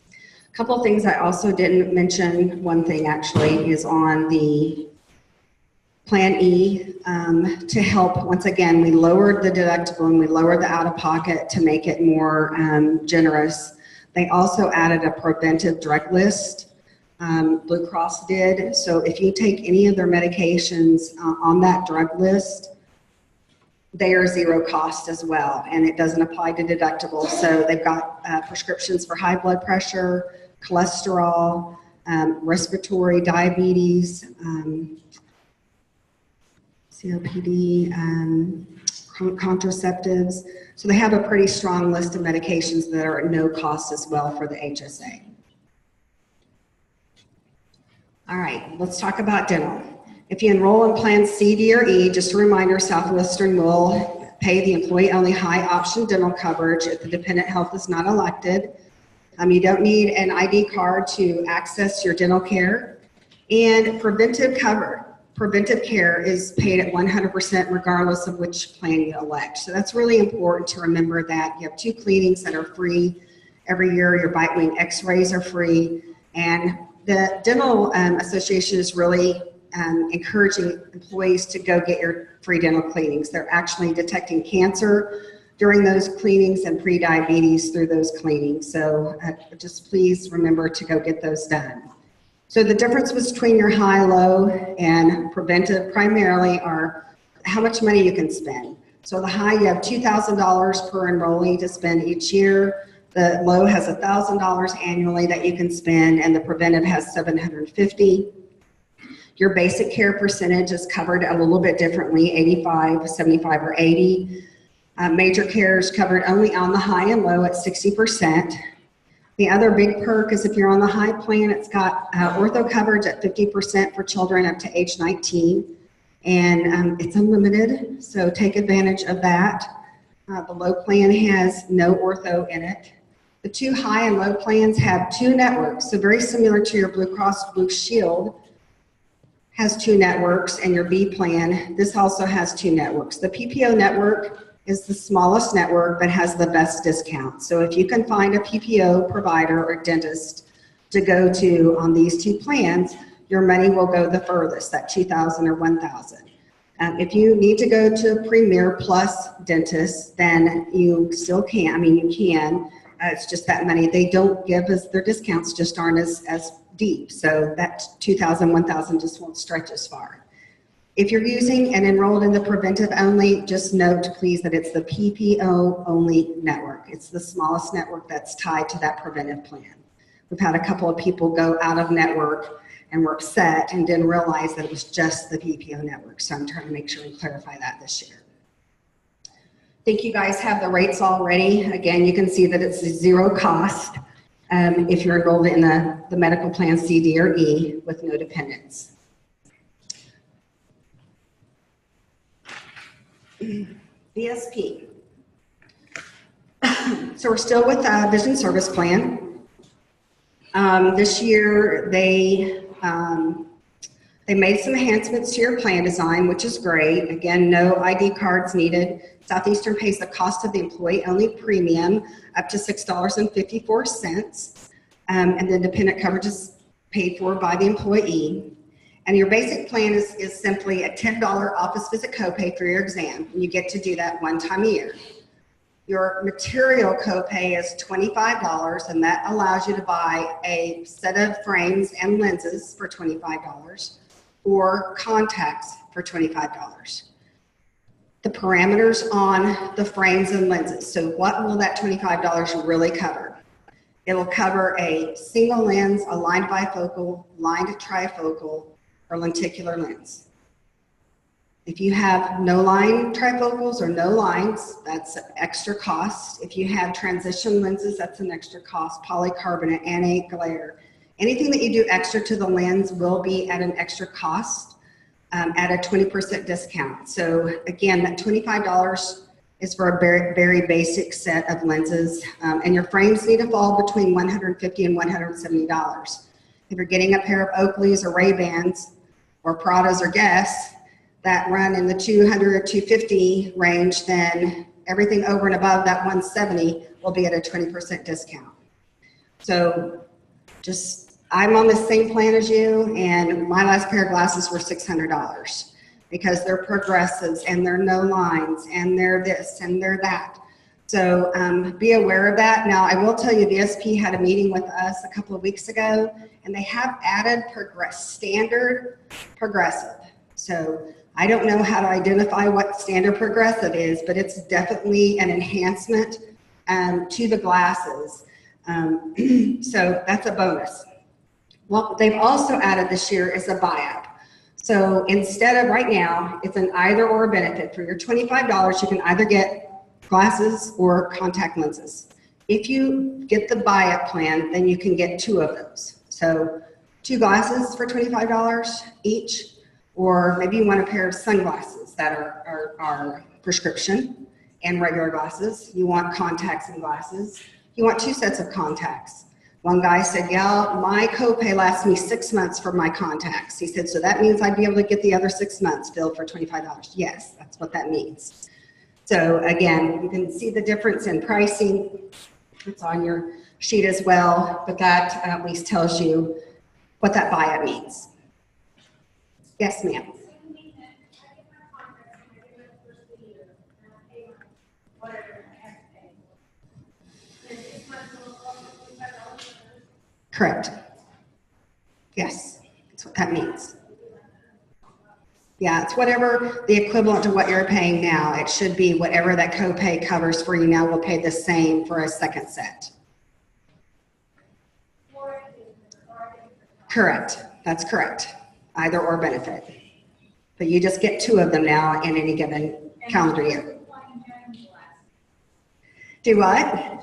A couple of things I also didn't mention. One thing actually is on the Plan E to help. Once again, we lowered the deductible and we lowered the out-of-pocket to make it more generous. They also added a preventive drug list. Blue Cross did. So if you take any of their medications on that drug list, they are zero cost as well, and it doesn't apply to deductible. So they've got prescriptions for high blood pressure, cholesterol, respiratory, diabetes, COPD, contraceptives. So they have a pretty strong list of medications that are at no cost as well for the HSA. All right, let's talk about dental. If you enroll in Plan C, D, or E, just a reminder, Southwestern will pay the employee-only high option dental coverage if the dependent health is not elected. You don't need an ID card to access your dental care. And preventive care is paid at 100% regardless of which plan you elect. So that's really important to remember that you have 2 cleanings that are free every year. Your bite wing x-rays are free. And the Dental Association is really encouraging employees to go get your free dental cleanings. They're actually detecting cancer during those cleanings and pre-diabetes through those cleanings. So just please remember to go get those done. So the difference between your high, low, and preventive primarily are how much money you can spend. So the high, you have $2,000 per enrollee to spend each year. The low has $1,000 annually that you can spend, and the preventive has $750. Your basic care percentage is covered a little bit differently, 85, 75, or 80. Major care is covered only on the high and low at 60%. The other big perk is if you're on the high plan, it's got ortho coverage at 50% for children up to age 19. And it's unlimited, so take advantage of that. The low plan has no ortho in it. The two high and low plans have two networks, so very similar to your Blue Cross Blue Shield has two networks, and your B plan, this also has two networks. The PPO network is the smallest network but has the best discount. So if you can find a PPO provider or dentist to go to on these two plans, your money will go the furthest, that $2,000 or $1,000. If you need to go to a Premier Plus dentist, then you still can. I mean, you can. It's just that money. They don't give us, their discounts just aren't as deep. So that $2,000, $1,000 just won't stretch as far. If you're using and enrolled in the preventive only, just note, please, that it's the PPO only network. It's the smallest network that's tied to that preventive plan. We've had a couple of people go out of network and were upset and didn't realize that it was just the PPO network. So I'm trying to make sure we clarify that this year. I think you guys have the rates already. Again, you can see that it's zero cost if you're enrolled in the medical plan C, D, or E with no dependents. VSP. So we're still with Vision Service Plan. This year they made some enhancements to your plan design, which is great. Again, no ID cards needed. Southeastern pays the cost of the employee-only premium up to $6.54, and the dependent coverage is paid for by the employee. And your basic plan is simply a $10 office visit copay for your exam, and you get to do that one time a year. Your material copay is $25, and that allows you to buy a set of frames and lenses for $25 or contacts for $25. The parameters on the frames and lenses. So what will that $25 really cover? It'll cover a single lens, a lined bifocal, lined trifocal, or lenticular lens. If you have no line trifocals or no lines, that's an extra cost. If you have transition lenses, that's an extra cost. Polycarbonate, anti-glare. Anything that you do extra to the lens will be at an extra cost at a 20% discount. So again, that $25 is for a very, very basic set of lenses, and your frames need to fall between $150 and $170. If you're getting a pair of Oakleys or Ray-Bans or Pradas or Guess that run in the $200 or $250 range, then everything over and above that $170 will be at a 20% discount. So I'm on the same plan as you, and my last pair of glasses were $600 because they're progressives and they're no lines and they're this and they're that. So be aware of that. Now, I will tell you, VSP had a meeting with us a couple of weeks ago, and they have added standard progressive. So I don't know how to identify what standard progressive is, but it's definitely an enhancement to the glasses. So that's a bonus. What they've also added this year is a buy-up. So instead of right now, it's an either or benefit. For your $25, you can either get glasses or contact lenses. If you get the buy-up plan, then you can get two of those. So 2 glasses for $25 each, or maybe you want a pair of sunglasses that are prescription and regular glasses. You want contacts and glasses. You want 2 sets of contacts. One guy said, yeah, my copay lasts me 6 months for my contacts. He said, so that means I'd be able to get the other 6 months filled for $25. Yes, that's what that means. So again, you can see the difference in pricing. It's on your sheet as well, but that at least tells you what that buy-up means. Yes, ma'am. Correct. Yes. that means. Yeah, it's whatever the equivalent to what you're paying now. It should be whatever that copay covers for you now. We'll pay the same for a second set. Correct. That's correct. Either or benefit. But you just get 2 of them now in any given calendar year. Do what?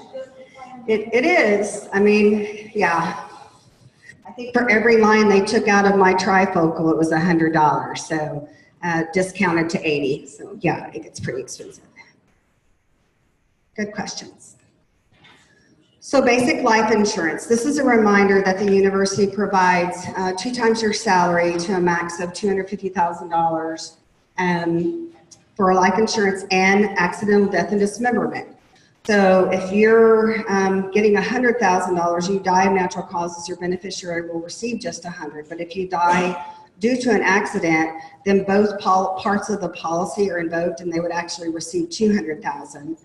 It is. I mean, yeah. I think for every line they took out of my trifocal, it was $100. So discounted to 80. So yeah, it gets pretty expensive. Good questions. So basic life insurance. This is a reminder that the university provides 2 times your salary to a max of $250,000 for life insurance and accidental death and dismemberment. So if you're getting $100,000, you die of natural causes, your beneficiary will receive just $100,000. But if you die due to an accident, then both parts of the policy are invoked and they would actually receive $200,000.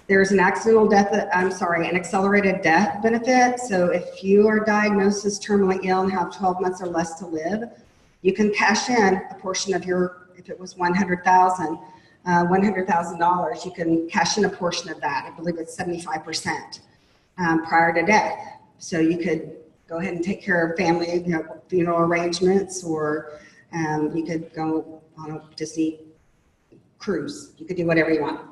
There's an accidental death, an accelerated death benefit. So if you are diagnosed as terminally ill and have 12 months or less to live, you can cash in a portion of your, if it was $100,000, you can cash in a portion of that. I believe it's 75% prior to death. So you could go ahead and take care of family, funeral arrangements, or you could go on a Disney cruise. You could do whatever you want.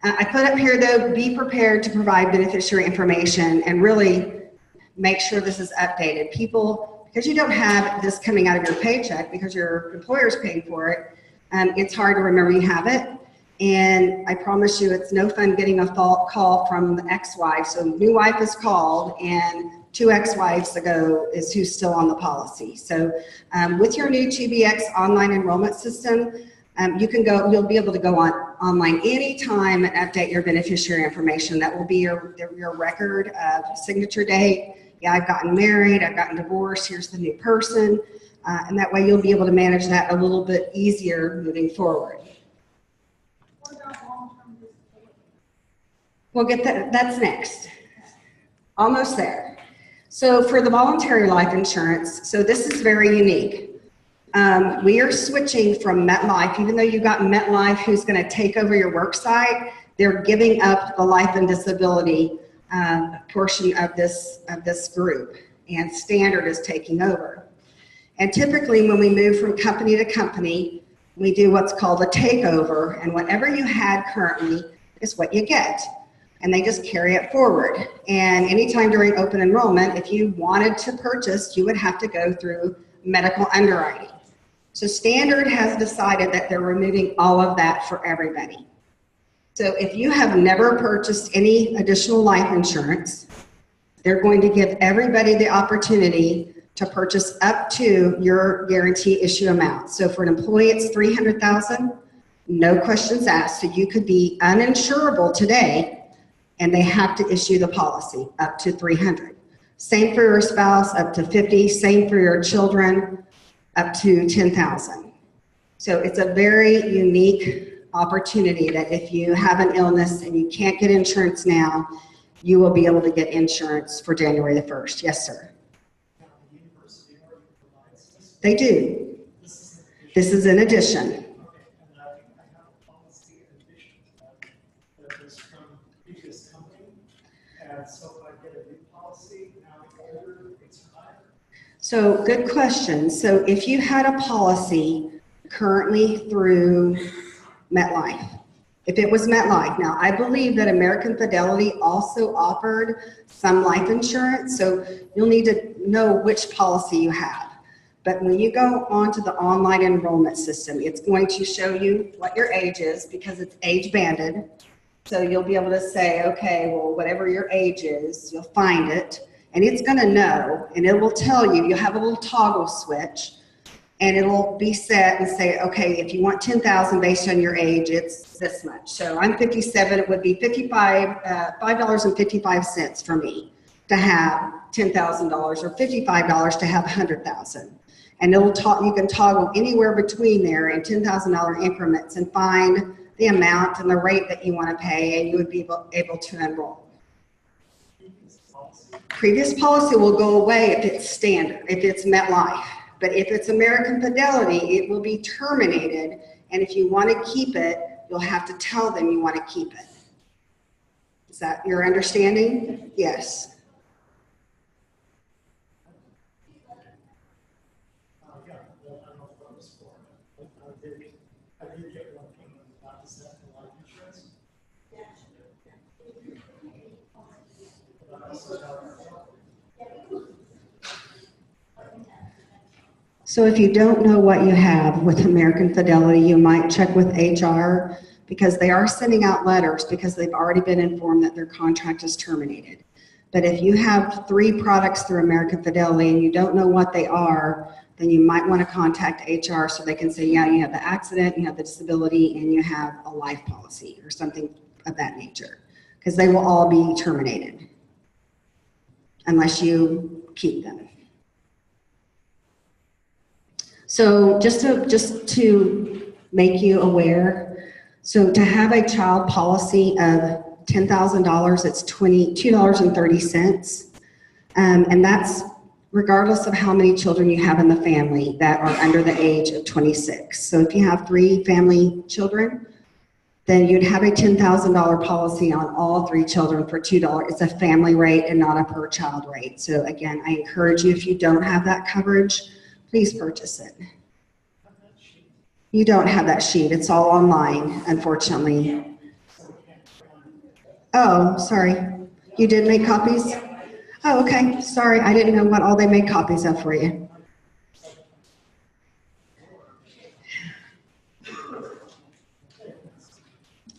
I put up here though, be prepared to provide beneficiary information and really make sure this is updated. People, because you don't have this coming out of your paycheck because your employer's paying for it, it's hard to remember you have it. And I promise you it's no fun getting a call from the ex-wife. So new wife is called and 2 ex-wives ago is who's still on the policy. So with your new TBX online enrollment system, you'll be able to go online anytime and update your beneficiary information. That will be your record of signature date. Yeah, I've gotten married, I've gotten divorced, here's the new person. And that way you'll be able to manage that a little bit easier moving forward. What about long-term disability? We'll get that's next. Almost there. So for the voluntary life insurance, so this is very unique. We are switching from MetLife, even though you've got MetLife who's going to take over your work site, they're giving up the life and disability portion of this group, and Standard is taking over. And typically when we move from company to company, we do what's called a takeover, and whatever you had currently is what you get. And they just carry it forward. And anytime during open enrollment, if you wanted to purchase, you would have to go through medical underwriting. So Standard has decided that they're removing all of that for everybody. So if you have never purchased any additional life insurance, they're going to give everybody the opportunity to purchase up to your guarantee issue amount. So for an employee, it's $300,000, no questions asked. So you could be uninsurable today, and they have to issue the policy up to $300,000. Same for your spouse, up to $50,000. Same for your children, up to $10,000. So it's a very unique opportunity that if you have an illness and you can't get insurance now, you will be able to get insurance for January the 1st. Yes, sir. Now, the university already provides this. They do. This is in addition. Okay, and I have a policy in addition to that is from previous company. And so if I get a new policy, now older, it's higher. So good question. So if you had a policy currently through MetLife, if it was MetLife, now I believe that American Fidelity also offered some life insurance, so you'll need to know which policy you have. But when you go onto the online enrollment system, it's going to show you what your age is because it's age banded. So you'll be able to say, okay, well, whatever your age is, you'll find it, and it's going to know, and it will tell you. You'll have a little toggle switch, and it'll be set and say, okay, if you want $10,000 based on your age, it's this much. So I'm 57, it would be $5.55 for me to have $10,000 or $55 to have $100,000. And you can toggle anywhere between there in $10,000 increments and find the amount and the rate that you want to pay, and you would be able to enroll. Previous policy will go away if it's Standard, if it's MetLife. But if it's American Fidelity, it will be terminated. And if you want to keep it, you'll have to tell them you want to keep it. Is that your understanding? Yes. Yeah, well, I don't know what it was for. I did get one payment about the set for life insurance. But I also have- So if you don't know what you have with American Fidelity, you might check with HR because they are sending out letters because they've already been informed that their contract is terminated. But if you have 3 products through American Fidelity and you don't know what they are, then you might want to contact HR so they can say, yeah, you have the accident, you have the disability, and you have a life policy or something of that nature, because they will all be terminated unless you keep them. So just to make you aware, so to have a child policy of $10,000, it's $22.30. And that's regardless of how many children you have in the family that are under the age of 26. So if you have 3 family children, then you'd have a $10,000 policy on all 3 children for $2. It's a family rate and not a per child rate. So again, I encourage you, if you don't have that coverage, please purchase it. You don't have that sheet. It's all online, unfortunately. Oh, sorry. You did make copies? Oh, okay. Sorry. I didn't know what all they made copies of for you.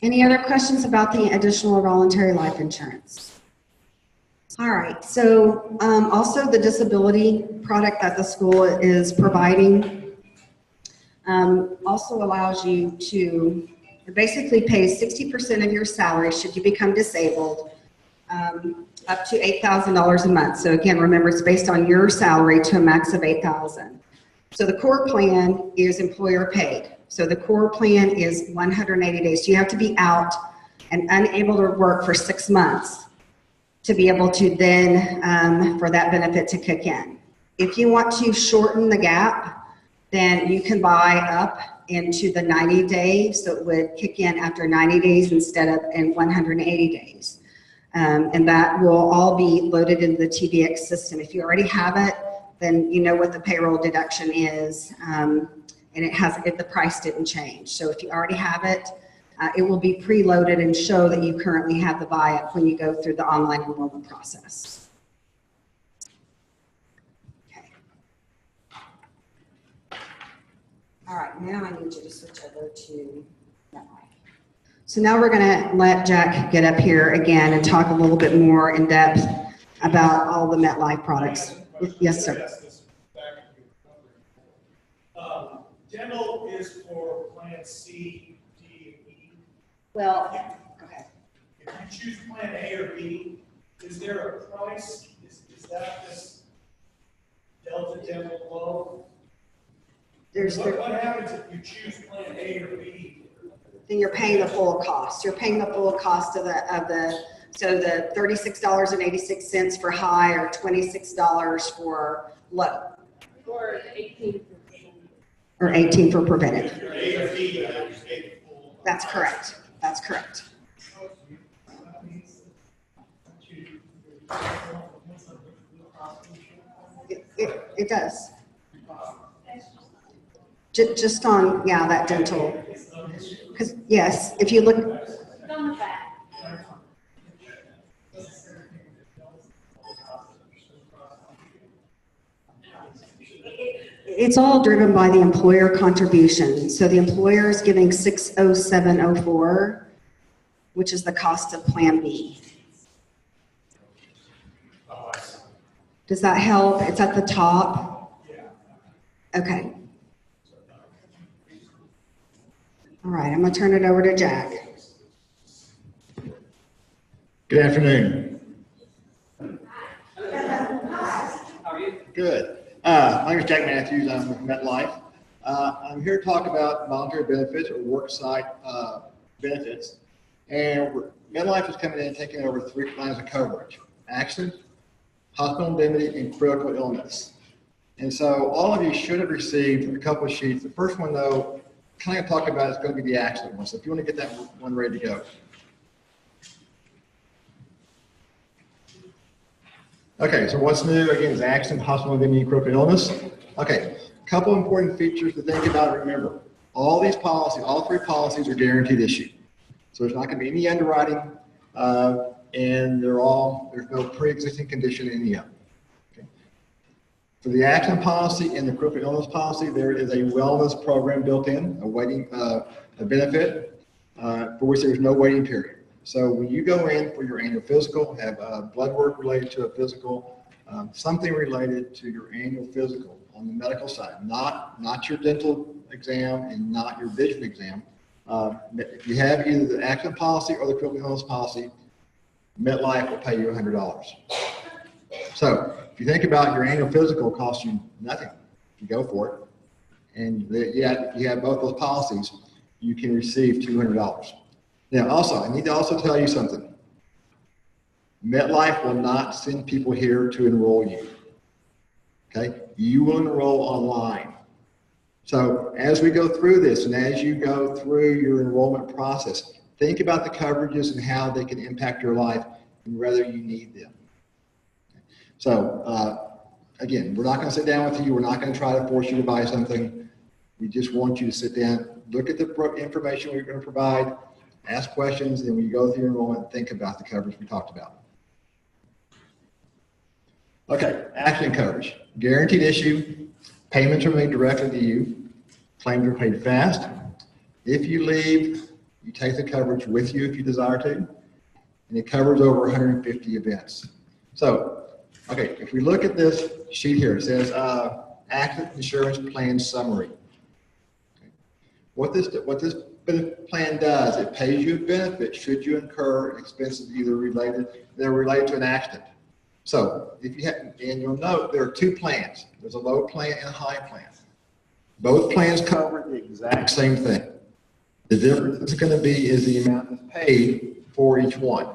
Any other questions about the additional voluntary life insurance? All right. So also the disability product that the school is providing also allows you to basically pay 60% of your salary should you become disabled, up to $8,000 a month. So again, remember, it's based on your salary to a max of $8,000. So the core plan is employer paid. So the core plan is 180 days. So you have to be out and unable to work for 6 months to be able to then, for that benefit to kick in. If you want to shorten the gap, then you can buy up into the 90 days. So it would kick in after 90 days instead of in 180 days. And that will all be loaded into the TVX system. If you already have it, then you know what the payroll deduction is. And the price didn't change. So if you already have it, it will be preloaded and show that you currently have the buy-up when you go through the online enrollment process. All right, now I need you to switch over to MetLife. So now we're gonna let Jack get up here again and talk a little bit more in depth about all the MetLife products. Yes, sir. Dental is for plan C, D, and E. Well, go ahead. If you choose plan A or B, is there a price? Is that this Delta Dental low? What happens if you choose plan A or B? Then you're paying the full cost. You're paying the full cost of the so the $36.86 for high or $26 for low. Or 18. Or 18 for preventive. If you're A or B, you have to pay the full. That's correct. That's correct. It does. Just on, yeah, that dental. Because, yes, if you look. On the back. It's all driven by the employer contribution. So the employer is giving $607.04, which is the cost of Plan B. Does that help? It's at the top. Okay. All right, I'm gonna turn it over to Jack. Good afternoon. How are you? Good. My name is Jack Matthews. I'm with MetLife. I'm here to talk about voluntary benefits or worksite benefits. And MetLife is coming in and taking over 3 plans of coverage: accident, hospital indemnity, and critical illness. And so all of you should have received a couple of sheets. The first one, though, kind of talk about is going to be the accident one. So if you want to get that one ready to go. Okay, so what's new, again, is accident, hospital, indemnity, critical illness. Okay, a couple important features to think about and remember. All these policies, all three policies are guaranteed issue. So there's not going to be any underwriting, and there's no pre-existing condition in any of them. Okay. For the accident policy and the critical illness policy, there is a wellness program built in, a benefit, for which there's no waiting period. So when you go in for your annual physical, have blood work related to a physical, something related to your annual physical on the medical side, not your dental exam and not your vision exam. If you have either the accident policy or the critical illness policy, MetLife will pay you $100. So if you think about your annual physical costs you nothing, if you go for it, and if you have both those policies, you can receive $200. Now, also, I need to also tell you something. MetLife will not send people here to enroll you. Okay? You will enroll online. So as we go through this and as you go through your enrollment process, think about the coverages and how they can impact your life and whether you need them. So again, we're not going to sit down with you. We're not going to try to force you to buy something. We just want you to sit down, look at the information we're going to provide, ask questions, and when you go through your enrollment, think about the coverage we talked about. Okay, accident coverage. Guaranteed issue. Payments are made directly to you. Claims are paid fast. If you leave, you take the coverage with you if you desire to, and it covers over 150 events. So, okay, if we look at this sheet here, it says accident insurance plan summary. Okay. What this plan does, it pays you a benefit should you incur expenses either related to an accident. So if you have, and you'll note there are two plans. There's a low plan and a high plan. Both plans cover the exact same thing. The difference it's going to be is the amount that's paid for each one.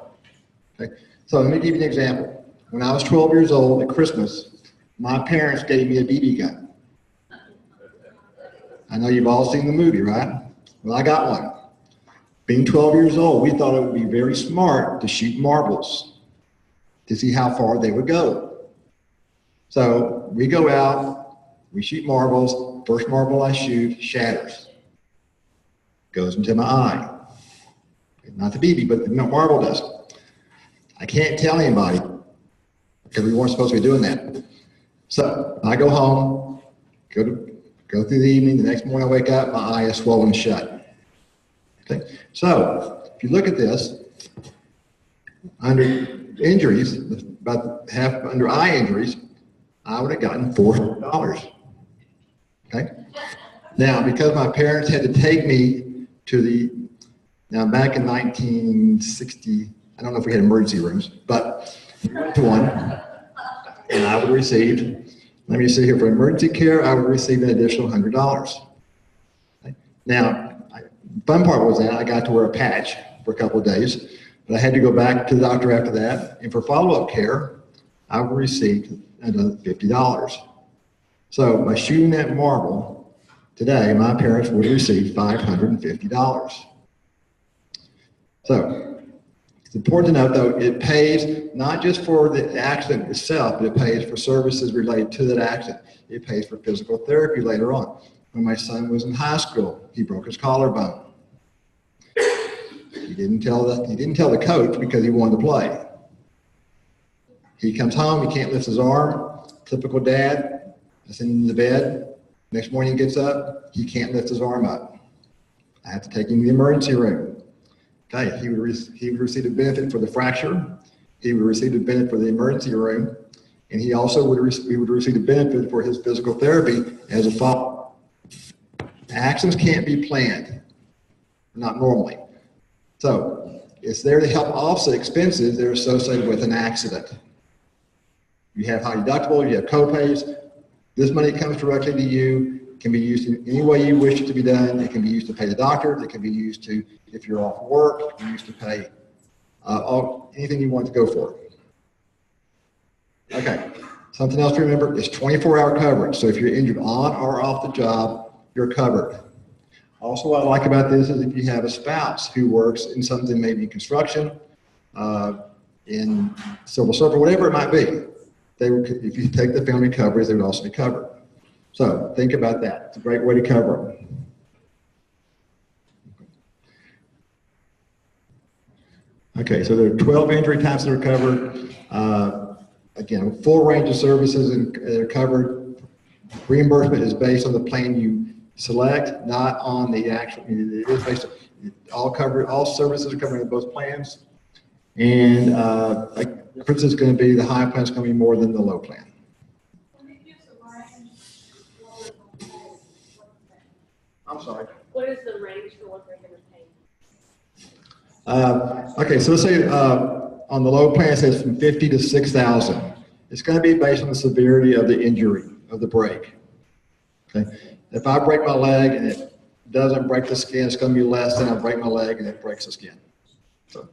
Okay. So let me give you an example. When I was 12 years old at Christmas, my parents gave me a BB gun. I know you've all seen the movie, right? Well, I got one. Being 12 years old, we thought it would be very smart to shoot marbles to see how far they would go. So we go out, we shoot marbles. First marble I shoot shatters. Goes into my eye. Not the BB, but the marble does. I can't tell anybody because we weren't supposed to be doing that. So I go home, go through the evening. The next morning I wake up, my eye is swollen shut. Okay. So if you look at this, under injuries, about half under eye injuries, I would have gotten $400. Okay. Now, because my parents had to take me to now back in 1960, I don't know if we had emergency rooms, but we went to one, and I would have received, let me see here, for emergency care, I would receive an additional $100. Okay. Now, fun part was that I got to wear a patch for a couple of days, but I had to go back to the doctor after that, and for follow-up care, I would receive another $50. So by shooting that marble today, my parents would receive $550. So it's important to note, though, it pays not just for the accident itself, but it pays for services related to that accident. It pays for physical therapy later on. When my son was in high school, he broke his collarbone. He didn't tell the coach because he wanted to play. He comes home, he can't lift his arm. Typical dad, I send him to bed. Next morning he gets up, he can't lift his arm up. I have to take him to the emergency room. Okay, he would receive a benefit for the fracture. He would receive a benefit for the emergency room, and he also would receive a benefit for his physical therapy as a follow-up. Accidents can't be planned, not normally. So it's there to help offset expenses that are associated with an accident. You have high deductible, you have co-pays. This money comes directly to you, can be used in any way you wish it to be done. It can be used to pay the doctor. It can be used to, if you're off work, it can be used to pay anything you want to go for. Okay, Something else to remember is 24-hour coverage. So if you're injured on or off the job, you're covered. Also, what I like about this is if you have a spouse who works in something, maybe in construction, in civil service, whatever it might be, they would, if you take the family coverage, they would also be covered. So think about that. It's a great way to cover them. Okay, so there are 12 injury types that are covered. Again, full range of services are covered. Reimbursement is based on the plan you select, not on the actual. It is based on all services are covered in both plans. And the difference is going to be the high plan is going to be more than the low plan. I'm sorry. What is the range for what they're going to pay? Okay, so let's say on the low plan it says from 50 to 6,000. It's going to be based on the severity of the injury of the break. Okay, if I break my leg and it doesn't break the skin, it's going to be less than I break my leg and it breaks the skin. So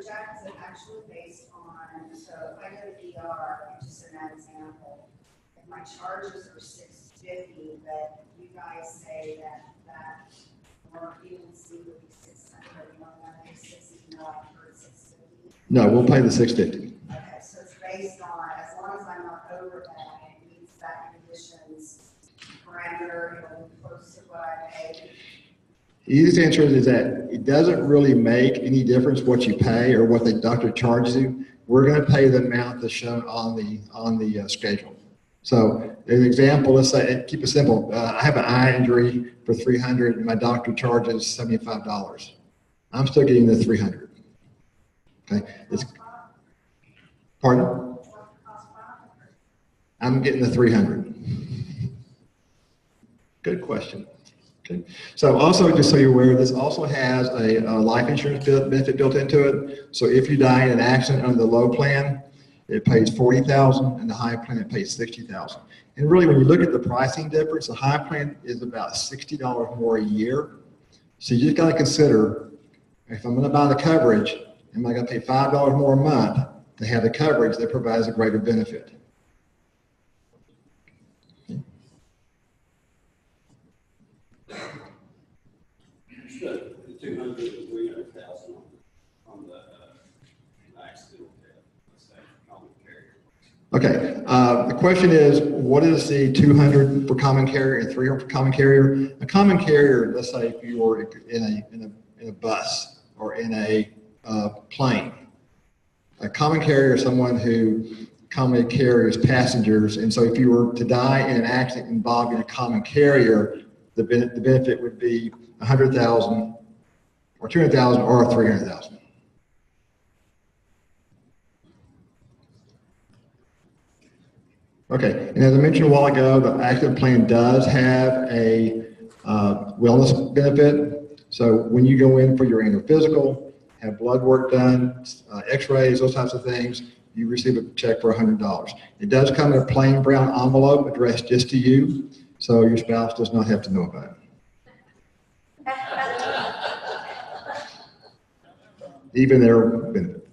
Jack, is it actually based on? So if I go to ER, just in that example, if my charges are $650, but you guys say that or even C would be 600, you want to pay 60, not for 650? no, we'll pay the 650. Okay, so it's based on, as long as I'm not over that and it meets that conditions parameter, it'll be close to what I paid. The easiest answer is that it doesn't really make any difference what you pay or what the doctor charges you. We're going to pay the amount that's shown on the schedule. So, an example, let's say, keep it simple. I have an eye injury for $300 and my doctor charges $75. I'm still getting the $300. Okay. Pardon? I'm getting the $300. Good question. Okay. So also, just so you're aware, this also has a life insurance benefit built into it. So if you die in an accident under the low plan, it pays $40,000, and the high plan it pays $60,000. And really, when you look at the pricing difference, the high plan is about $60 more a year. So you just got to consider, if I'm going to buy the coverage, am I going to pay $5 more a month to have the coverage that provides a greater benefit? The 200 to 300,000 on the accidental death, let's say, common carrier. Okay, the question is, what is the 200 for common carrier and 300 for common carrier? A common carrier, let's say if you were in a bus or in a plane. A common carrier is someone who commonly carries passengers, and so if you were to die in an accident involving a common carrier, the benefit would be $100,000 or $200,000 or $300,000. Okay, and as I mentioned a while ago, the accident plan does have a wellness benefit. So when you go in for your annual physical, have blood work done, x-rays, those types of things, you receive a check for $100. It does come in a plain brown envelope addressed just to you, so your spouse does not have to know about it. Even their benefit.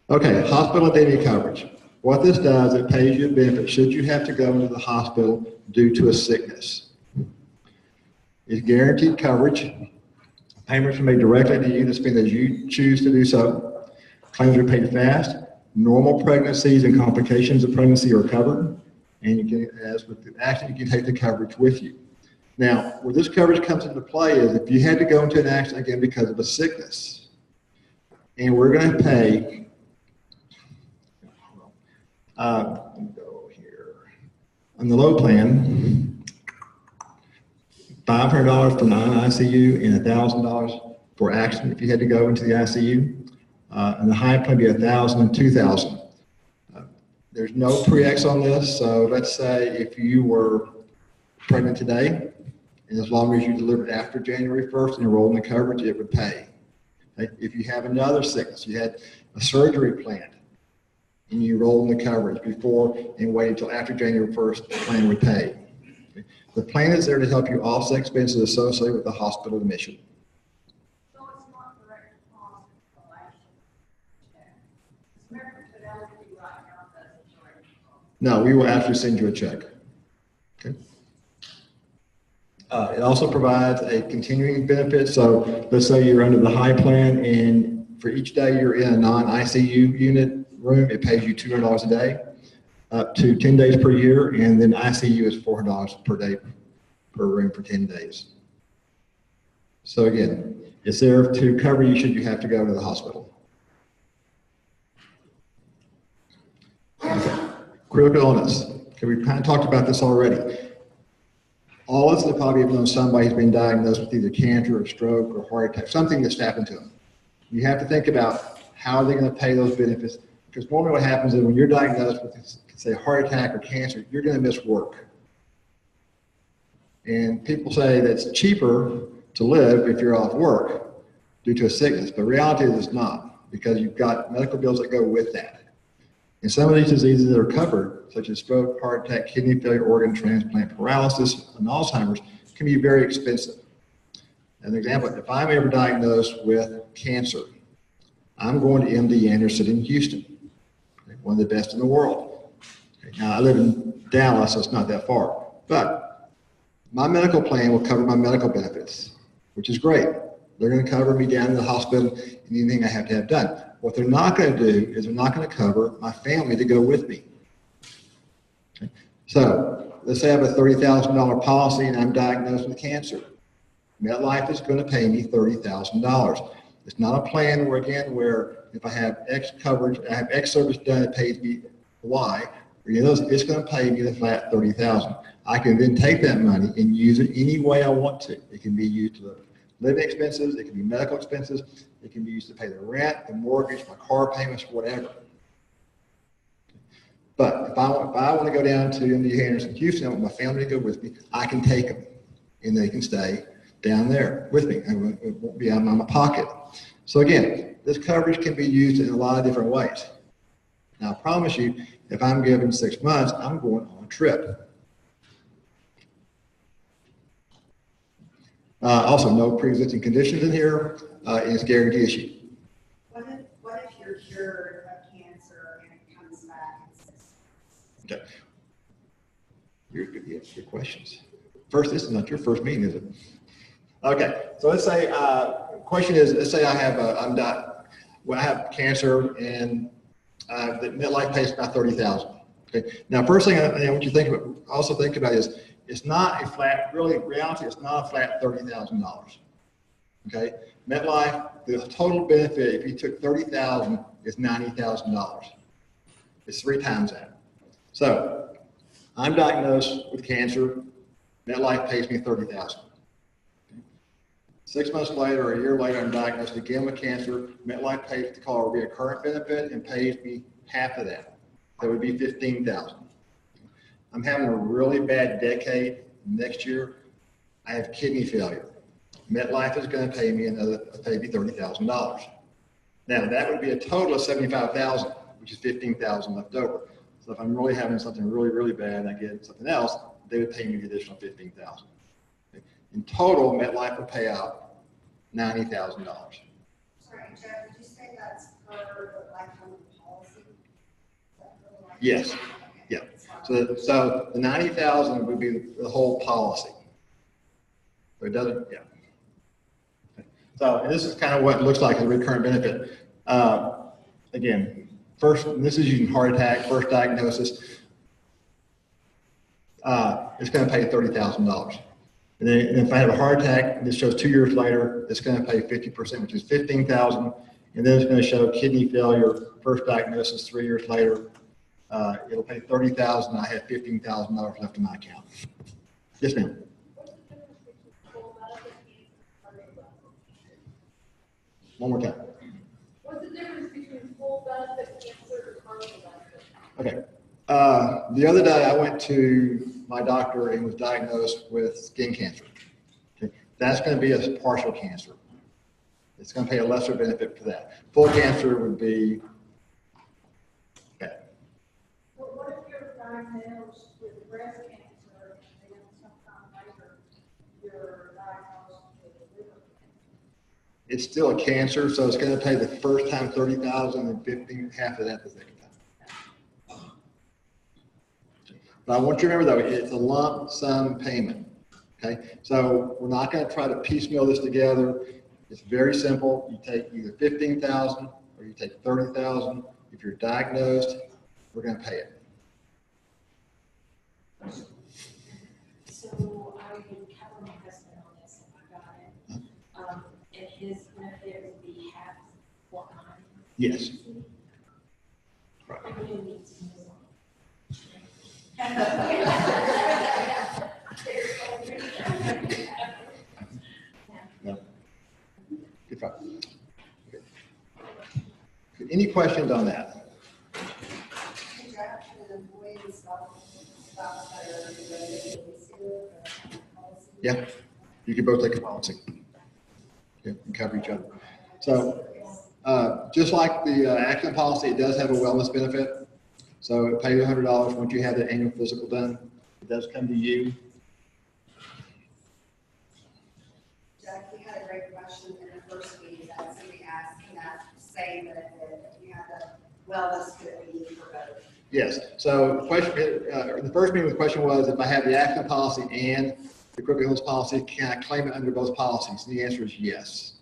Okay, hospital indemnity coverage. What this does, it pays you a benefit should you have to go into the hospital due to a sickness. It's guaranteed coverage. Payments are made directly to you, the spend as you choose to do so. Claims are paid fast. Normal pregnancies and complications of pregnancy are covered. And you can, as with the accident, you can take the coverage with you. Now, where this coverage comes into play is if you had to go into an accident again because of a sickness, and we're going to pay, go here, on the low plan, $500 for non-ICU and $1,000 for accident if you had to go into the ICU. And the high plan would be $1,000 and $2,000. There's no pre-X on this, so let's say if you were pregnant today, and as long as you delivered after January 1st and enrolled in the coverage, it would pay. Okay? If you have another sickness, you had a surgery planned, and you enrolled in the coverage before and wait until after January 1st, the plan would pay. Okay? The plan is there to help you offset expenses associated with the hospital admission. So it's not direct cost of action. American Fidelity No, we will actually send you a check. Okay. It also provides a continuing benefit. So let's say you're under the high plan, and for each day you're in a non-ICU unit room, it pays you $200 a day, up to 10 days per year, and then ICU is $400 per day per room for 10 days. So again, it's there to cover you should you have to go to the hospital. Okay. Critical illness. Okay, we kind of talked about this already. All of us probably have known somebody who's been diagnosed with either cancer or stroke or heart attack, something that's happened to them. You have to think about how they're going to pay those benefits, because normally what happens is when you're diagnosed with, say, heart attack or cancer, you're going to miss work. And people say that it's cheaper to live if you're off work due to a sickness, but reality is it's not, because you've got medical bills that go with that. And some of these diseases that are covered, such as stroke, heart attack, kidney failure, organ transplant, paralysis, and Alzheimer's, can be very expensive. An example, if I'm ever diagnosed with cancer, I'm going to MD Anderson in Houston, one of the best in the world. Now, I live in Dallas, so it's not that far, but my medical plan will cover my medical benefits, which is great. They're going to cover me down in the hospital and anything I have to have done. What they're not going to do is they're not going to cover my family to go with me. Okay. So let's say I have a $30,000 policy and I'm diagnosed with cancer. MetLife is going to pay me $30,000. It's not a plan where if I have X coverage, I have X service done, it pays me Y. It's going to pay me the flat $30,000. I can then take that money and use it any way I want to. It can be used to living expenses, it can be medical expenses, it can be used to pay the rent, the mortgage, my car payments, whatever. But if I want to go down to MD Anderson, Houston, I want my family to go with me, I can take them and they can stay down there with me. It won't be out of my pocket. So again, this coverage can be used in a lot of different ways. Now I promise you, if I'm given 6 months, I'm going on a trip. Also, no pre-existing conditions in here, and it's guaranteed issue. What if you're cured of cancer and it comes back in 6 months? Okay. Your questions. First, this is not your first meeting, is it? Okay, so let's say, question is, let's say I have cancer and the MetLife pays about $30,000. Okay. Now, first thing I want you to think about, is it's not a flat, really, reality, it's not a flat $30,000. Okay, MetLife, the total benefit, if you took $30,000, is $90,000. It's 3 times that. So, I'm diagnosed with cancer, MetLife pays me $30,000. 6 months later, or a year later, I'm diagnosed again with cancer. MetLife pays to call a recurrent benefit and pays me half of that. That would be $15,000. I'm having a really bad decade next year. I have kidney failure. MetLife is going to pay me $30,000. Now that would be a total of $75,000, which is $15,000 left over. So if I'm really having something really, really bad and I get something else, they would pay me the additional $15,000. Okay. In total, MetLife would pay out $90,000. Sorry, Jeff, did you say that's per the lifetime policy? Yes. Yeah. So the $90,000 would be the whole policy. So it doesn't, yeah. So and this is kind of what it looks like as a recurrent benefit. Again, first, this is using heart attack, first diagnosis. It's going to pay $30,000. And then if I have a heart attack, this shows 2 years later, it's going to pay 50%, which is $15,000. And then it's going to show kidney failure, first diagnosis 3 years later. It'll pay $30,000. I have $15,000 left in my account. Yes, ma'am. One more time. What's the difference between full benefit cancer and partial benefit? Okay. The other day I went to my doctor and was diagnosed with skin cancer. Okay. That's going to be a partial cancer. It's going to pay a lesser benefit for that. Full cancer would be, okay. Well, what if you're diagnosed with breast cancer and then sometime later you're diagnosed with liver cancer? It's still a cancer, so it's going to pay the first time $30,000 and half of that the second time. But I want you to remember though, it's a lump sum payment. Okay, so we're not going to try to piecemeal this together. It's very simple. You take either 15,000 or you take 30,000. If you're diagnosed, we're going to pay it. So I would cover my husband on this if I got it. And his benefit would be half what mine. Yes. Right. I really need to move on. No. Good try. Okay. Any questions on that? Yeah, you can both take a policy. Okay, and cover each other. So, just like the accident policy, it does have a wellness benefit. So it pays $100 once you have the annual physical done. It does come to you. Jack, we had a great question in the first meeting that somebody asked, can that same benefit if you have the wellness could be for both? Yes. So the question, the first meeting, the question was, if I have the accident policy and the critical illness policy, can I claim it under both policies? And the answer is yes.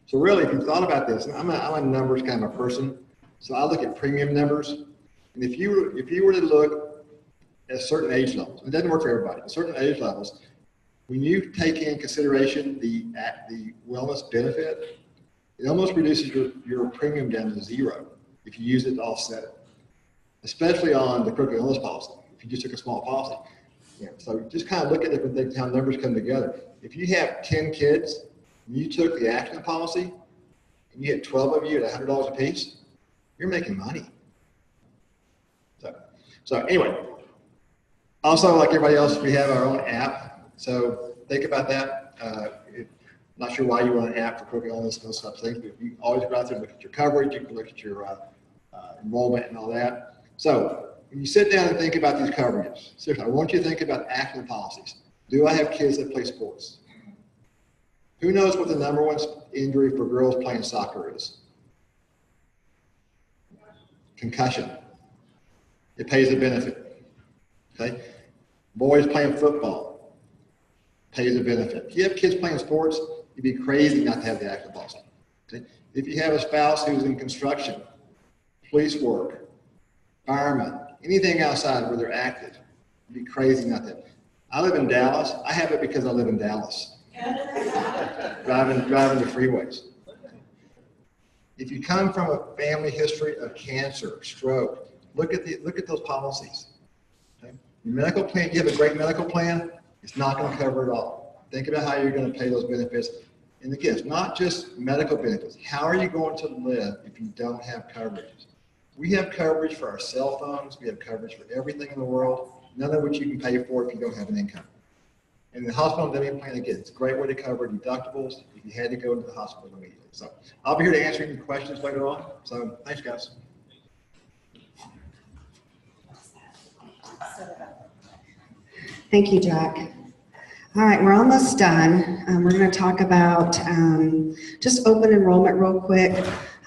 So really, if you thought about this, I'm a numbers kind of a person, so I look at premium numbers. And if you were to look at certain age levels, it doesn't work for everybody, at certain age levels, when you take in consideration the wellness benefit, it almost reduces your premium down to zero if you use it to offset it, especially on the critical illness policy, if you just took a small policy. Yeah, so just kind of look at different things, how numbers come together. If you have 10 kids, and you took the accident policy, and you had 12 of you at $100 a piece, you're making money. So anyway, also like everybody else, we have our own app. So think about that. Not sure why you want an app for critical illness and those types of things, but you always go out there and look at your coverage, you can look at your enrollment and all that. So when you sit down and think about these coverages, seriously, I want you to think about accident policies. Do I have kids that play sports? Who knows what the number one injury for girls playing soccer is? Concussion. It pays a benefit. Okay? Boys playing football pays a benefit. If you have kids playing sports, you'd be crazy not to have the accident policy. Okay? If you have a spouse who's in construction, police work, firemen, anything outside where they're active, you'd be crazy not to. I live in Dallas. I have it because I live in Dallas. driving the freeways. If you come from a family history of cancer, stroke, look at those policies. Okay? Your medical plan, you have a great medical plan, it's not going to cover it all. Think about how you're going to pay those benefits. And again, it's not just medical benefits. How are you going to live if you don't have coverage? We have coverage for our cell phones. We have coverage for everything in the world, none of which you can pay for if you don't have an income. And the hospital indemnity plan, again, it's a great way to cover deductibles if you had to go to the hospital immediately. So I'll be here to answer any questions later on. So thanks, guys. Thank you, Jack. All right, we're almost done. We're going to talk about just open enrollment real quick.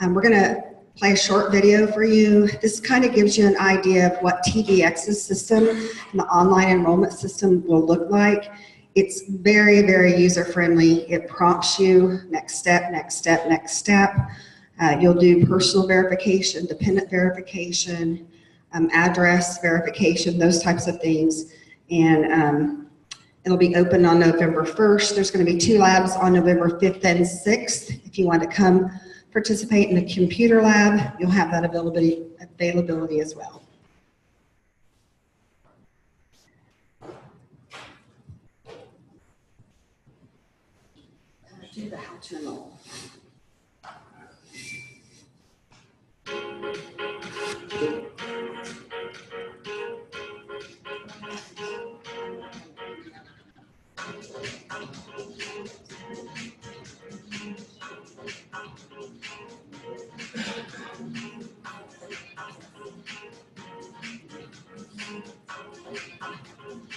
We're going to play a short video for you. This kind of gives you an idea of what TDX's system and the online enrollment system will look like. It's very, very user-friendly. It prompts you, next step, next step, next step. You'll do personal verification, dependent verification, address verification, those types of things. And it'll be open on November 1st. There's going to be 2 labs on November 5th and 6th. If you want to come participate in the computer lab, you'll have that availability as well. Do the how to enroll.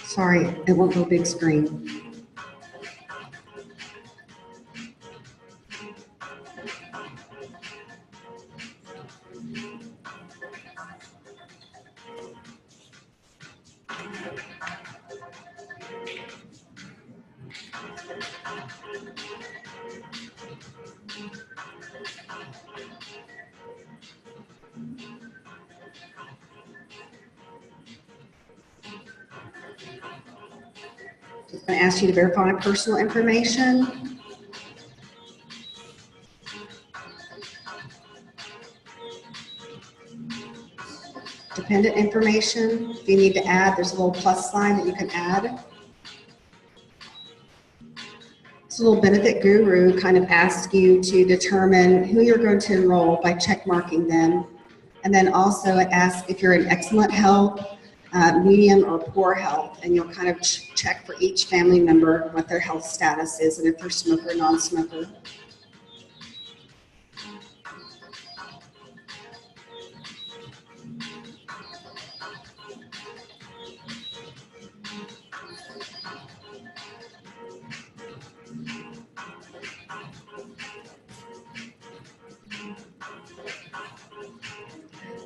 Sorry, it won't go big screen. I'm going to ask you to verify personal information. Dependent information. If you need to add, there's a little plus sign that you can add. This little benefit guru kind of asks you to determine who you're going to enroll by check marking them. And then also it asks if you're in excellent health, medium or poor health, and you'll kind of check for each family member what their health status is and if they're smoker or non-smoker.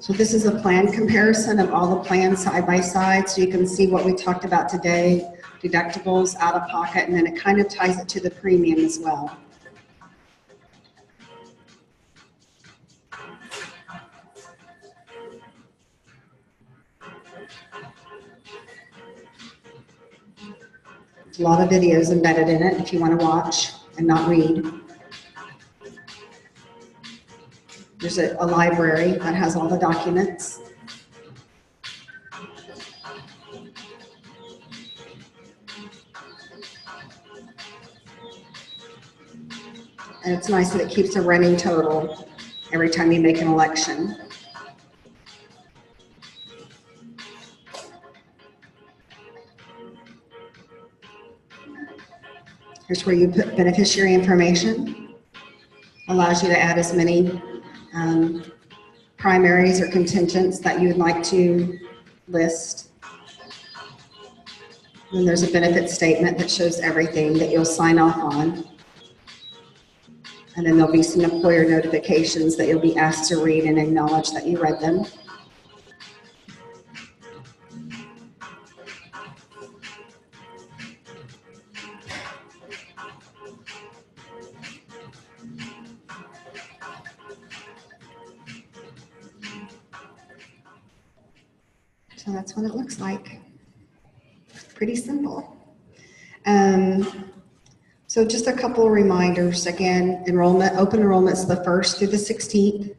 So this is a plan comparison of all the plans side by side, so you can see what we talked about today, deductibles, out of pocket, and then it kind of ties it to the premium as well. There's a lot of videos embedded in it if you want to watch and not read. There's a library that has all the documents. And it's nice that it keeps a running total every time you make an election. Here's where you put beneficiary information. Allows you to add as many primaries or contingents that you would like to list. And there's a benefit statement that shows everything that you'll sign off on. And then there'll be some employer notifications that you'll be asked to read and acknowledge that you read them. So that's what it looks like. Pretty simple. So just a couple of reminders. Again, enrollment, open enrollment is the 1st through the 16th.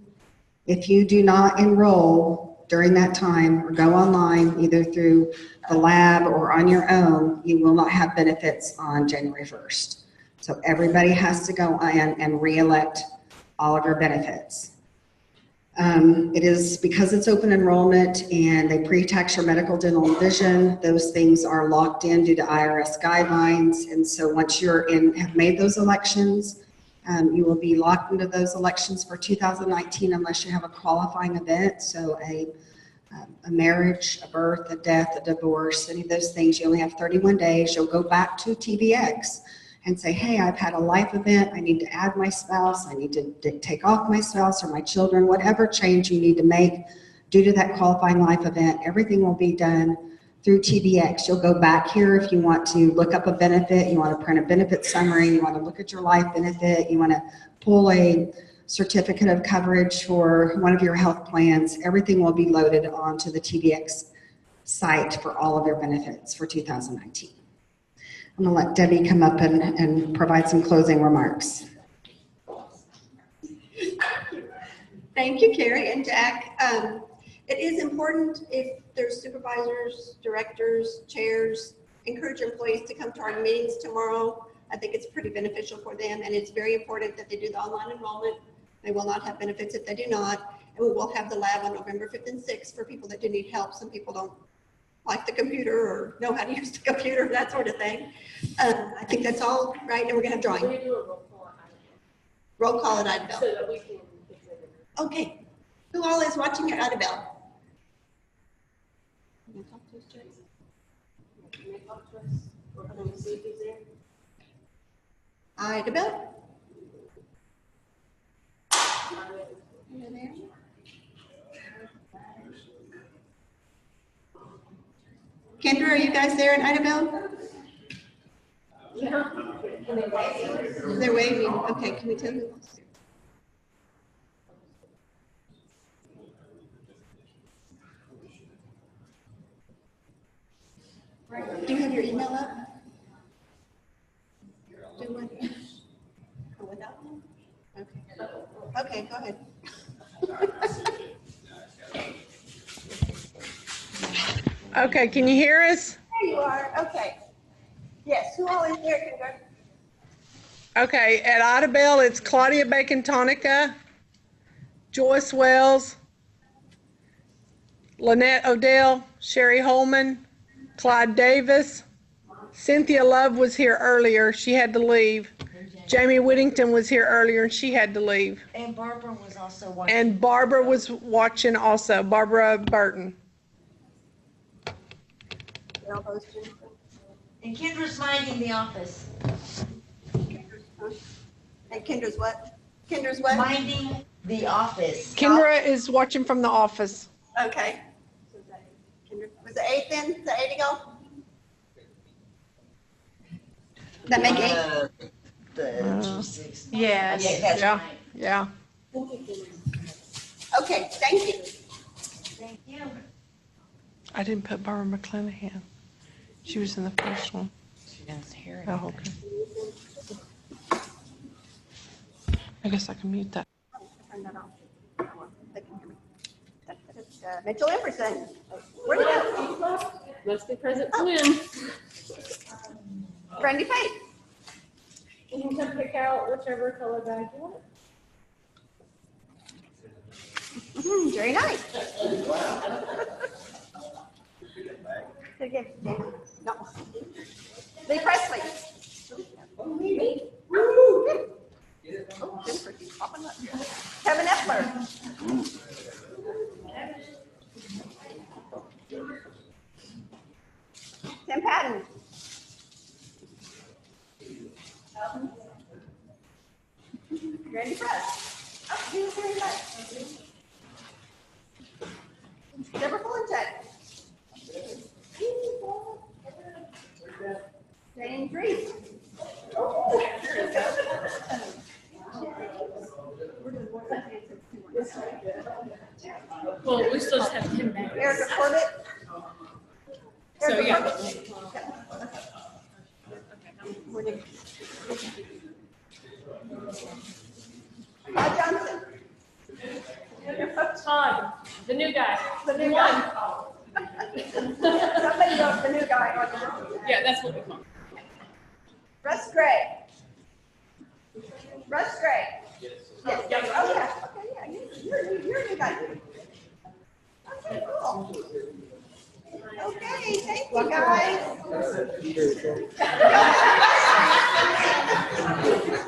If you do not enroll during that time or go online, either through the lab or on your own, you will not have benefits on January 1st. So everybody has to go in and re-elect all of your benefits. It is because it's open enrollment and they pre-tax your medical, dental, and vision. Those things are locked in due to IRS guidelines. And so once you're in, have made those elections, you will be locked into those elections for 2019 unless you have a qualifying event. So a marriage, a birth, a death, a divorce, any of those things, you only have 31 days. You'll go back to TBX and say, hey, I've had a life event, I need to add my spouse, I need to take off my spouse or my children, whatever change you need to make due to that qualifying life event, everything will be done through TBX. You'll go back here if you want to look up a benefit, you want to print a benefit summary, you want to look at your life benefit, you want to pull a certificate of coverage for one of your health plans, everything will be loaded onto the TBX site for all of your benefits for 2019. I'm going to let Debbie come up and provide some closing remarks. Thank you, Carrie and Jack. It is important if there's supervisors, directors, chairs, encourage employees to come to our meetings tomorrow. I think it's pretty beneficial for them, and it's very important that they do the online enrollment. They will not have benefits if they do not, and we will have the lab on November 5th and 6th for people that do need help. Some people don't like the computer or know how to use the computer, that sort of thing. I think that's all right, and we're going to have drawing. We're gonna do a roll call at Ida. Roll call at Ida So Bell. that we can consider. Okay. Who all is watching at Ida Bell? Can you talk to us, Jason? Can you talk to us? We're gonna see if he's there. Ida Bell? You're there? Kendra, are you guys there in Ida Bell? Yeah. They're waving. Okay, can we tell them? Do you have your email up? Do one. Go without one? Okay. Okay, go ahead. Okay, can you hear us? There you are, okay. Yes, who all is there can go? Okay, at Audubell, it's Claudia Bacon-Tonica, Joyce Wells, Lynette Odell, Sherry Holman, Clyde Davis. Cynthia Love was here earlier. She had to leave. Jamie Whittington was here earlier and she had to leave. And Barbara was also watching. And Barbara was watching also, Barbara Burton. And Kendra's minding the office. And Kendra's what? Kendra's what? Minding the office. Kendra is watching from the office. Okay. Was it 8 then? Is that 8 to go? That make 8? Yes. Yes. Okay, that's Yeah, right. yeah. Okay, thank you. Thank you. I didn't put Barbara McClanahan. She was in the first one. She doesn't hear Oh, okay. I guess I can mute that. Turn that off. They can hear me. Mitchell Emerson. Where'd he go? Must be present to win. Brandy Pate. You can pick out whichever color bag you want. Very nice. No. Lee Presley. Oh, Jennifer keeps popping up. Kevin Epler. Tim Patton. Randy Press. Oh, he was very nice. Deborah Fullentech. Jane Drees. Well, we still just have 10 bags. Erica Corbett. So, Erica yeah. Corbett. Todd Johnson. Todd, the new guy. The new guy. Somebody wrote the new guy. Yeah, that's what we call him. Russ Gray. Russ Gray. Yes. Oh, yeah. Okay, yeah. You're a new guy. Okay, cool. Okay, thank you, guys.